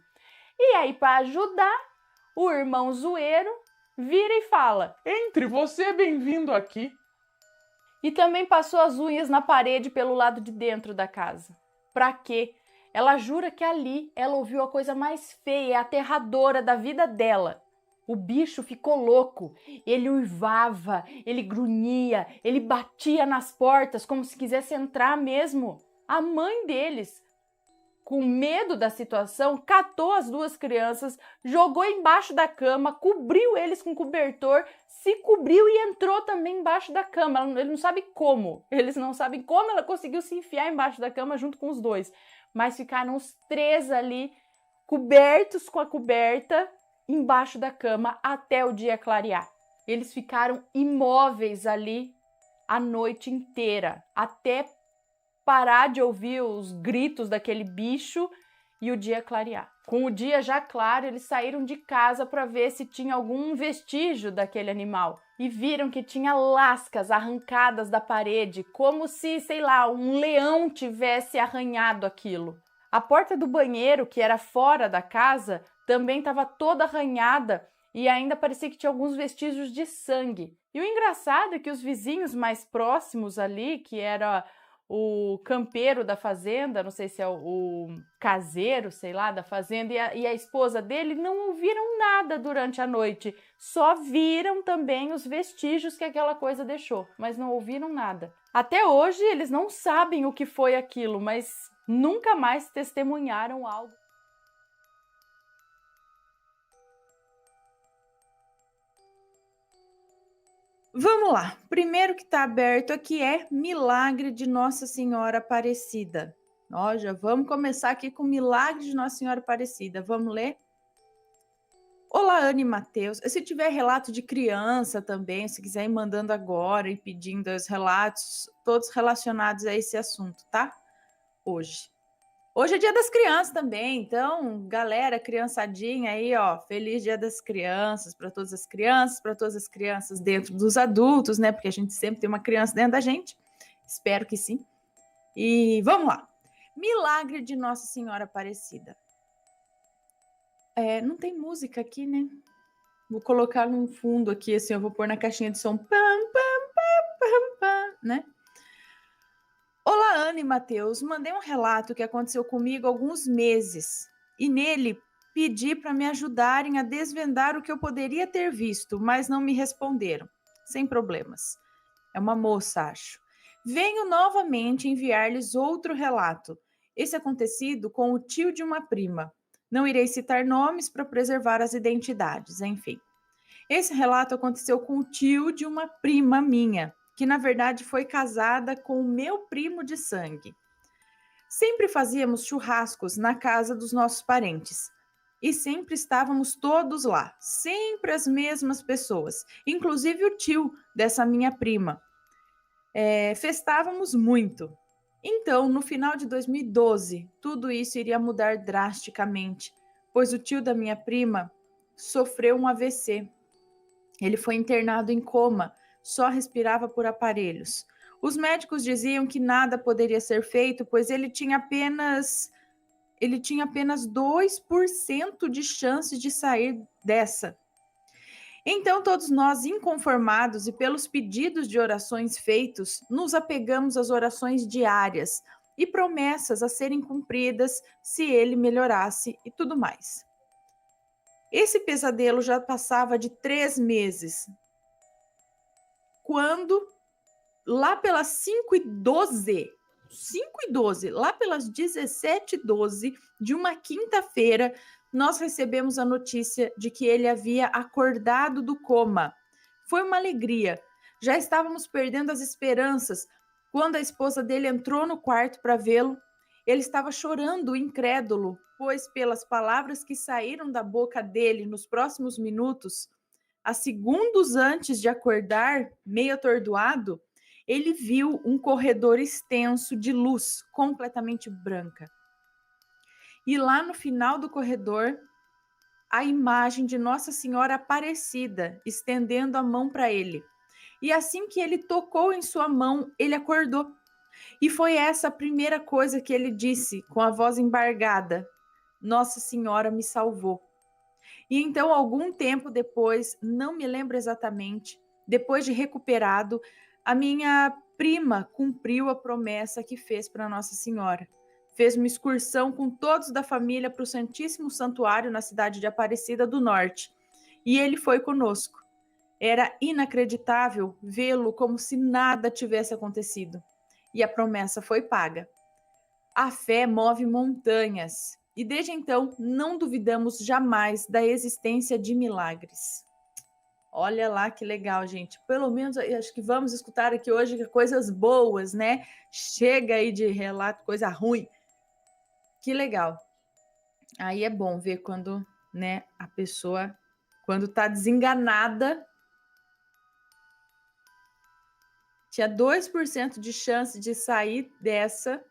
E aí, para ajudar, o irmão zoeiro vira e fala: Entre, você é bem-vindo aqui. E também passou as unhas na parede pelo lado de dentro da casa. Pra quê? Ela jura que ali ela ouviu a coisa mais feia e aterradora da vida dela. O bicho ficou louco, ele uivava, ele grunhia, ele batia nas portas como se quisesse entrar mesmo. A mãe deles, com medo da situação, catou as duas crianças, jogou embaixo da cama, cobriu eles com cobertor, se cobriu e entrou também embaixo da cama. Ele não sabe como, eles não sabem como ela conseguiu se enfiar embaixo da cama junto com os dois. Mas ficaram os 3 ali, cobertos com a coberta, embaixo da cama até o dia clarear. Eles ficaram imóveis ali a noite inteira, até parar de ouvir os gritos daquele bicho e o dia clarear. Com o dia já claro, eles saíram de casa para ver se tinha algum vestígio daquele animal e viram que tinha lascas arrancadas da parede, como se, sei lá, um leão tivesse arranhado aquilo. A porta do banheiro, que era fora da casa, também estava toda arranhada e ainda parecia que tinha alguns vestígios de sangue. E o engraçado é que os vizinhos mais próximos ali, que era o campeiro da fazenda, não sei se é o caseiro, sei lá, da fazenda, e a esposa dele, não ouviram nada durante a noite. Só viram também os vestígios que aquela coisa deixou, mas não ouviram nada. Até hoje eles não sabem o que foi aquilo, mas nunca mais testemunharam algo. Vamos lá. Primeiro que está aberto aqui é Milagre de Nossa Senhora Aparecida. Ó, já vamos começar aqui com Milagre de Nossa Senhora Aparecida. Vamos ler? Olá, Ana e Matheus. Se tiver relato de criança também, se quiser ir mandando agora e pedindo os relatos, todos relacionados a esse assunto, tá? Hoje é Dia das Crianças também, então, galera, criançadinha aí, ó, feliz Dia das Crianças para todas as crianças dentro dos adultos, né? Porque a gente sempre tem uma criança dentro da gente. Espero que sim. E vamos lá. Milagre de Nossa Senhora Aparecida. Não tem música aqui, né? Vou colocar num fundo aqui, assim, eu vou pôr na caixinha de som, pam, pam, pam, pam, pam, né? Olá, Ana e Matheus. Mandei um relato que aconteceu comigo há alguns meses e nele pedi para me ajudarem a desvendar o que eu poderia ter visto, mas não me responderam. Sem problemas. É uma moça, acho. Venho novamente enviar-lhes outro relato. Esse acontecido com o tio de uma prima. Não irei citar nomes para preservar as identidades, enfim. Esse relato aconteceu com o tio de uma prima minha, que na verdade foi casada com o meu primo de sangue. Sempre fazíamos churrascos na casa dos nossos parentes. E sempre estávamos todos lá, sempre as mesmas pessoas, inclusive o tio dessa minha prima. Festávamos muito. Então, no final de 2012, tudo isso iria mudar drasticamente, pois o tio da minha prima sofreu um AVC. Ele foi internado em coma, só respirava por aparelhos. Os médicos diziam que nada poderia ser feito, pois ele tinha apenas 2% de chance de sair dessa. Então, todos nós, inconformados e pelos pedidos de orações feitos, nos apegamos às orações diárias e promessas a serem cumpridas se ele melhorasse e tudo mais. Esse pesadelo já passava de 3 meses, quando, lá pelas 5h12, lá pelas 17h12 de uma quinta-feira, nós recebemos a notícia de que ele havia acordado do coma. Foi uma alegria. Já estávamos perdendo as esperanças quando a esposa dele entrou no quarto para vê-lo. Ele estava chorando, incrédulo, pois pelas palavras que saíram da boca dele nos próximos minutos, a segundos antes de acordar, meio atordoado, ele viu um corredor extenso de luz, completamente branca. E lá no final do corredor, a imagem de Nossa Senhora Aparecida, estendendo a mão para ele. E assim que ele tocou em sua mão, ele acordou. E foi essa a primeira coisa que ele disse, com a voz embargada: Nossa Senhora me salvou. E então, algum tempo depois, não me lembro exatamente, depois de recuperado, a minha prima cumpriu a promessa que fez para Nossa Senhora. Fez uma excursão com todos da família para o Santíssimo Santuário na cidade de Aparecida do Norte. E ele foi conosco. Era inacreditável vê-lo como se nada tivesse acontecido. E a promessa foi paga. A fé move montanhas. E desde então, não duvidamos jamais da existência de milagres. Olha lá que legal, gente. Pelo menos acho que vamos escutar aqui hoje coisas boas, né? Chega aí de relato, coisa ruim. Que legal. Aí é bom ver quando, né, a pessoa, quando tá desenganada, tinha 2% de chance de sair dessa,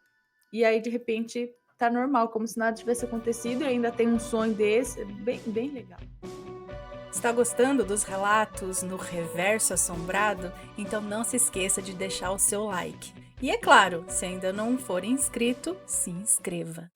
e aí de repente tá normal, como se nada tivesse acontecido e ainda tem um sonho desse. É bem, bem legal. Está gostando dos relatos no Reverso Assombrado? Então não se esqueça de deixar o seu like. E é claro, se ainda não for inscrito, se inscreva.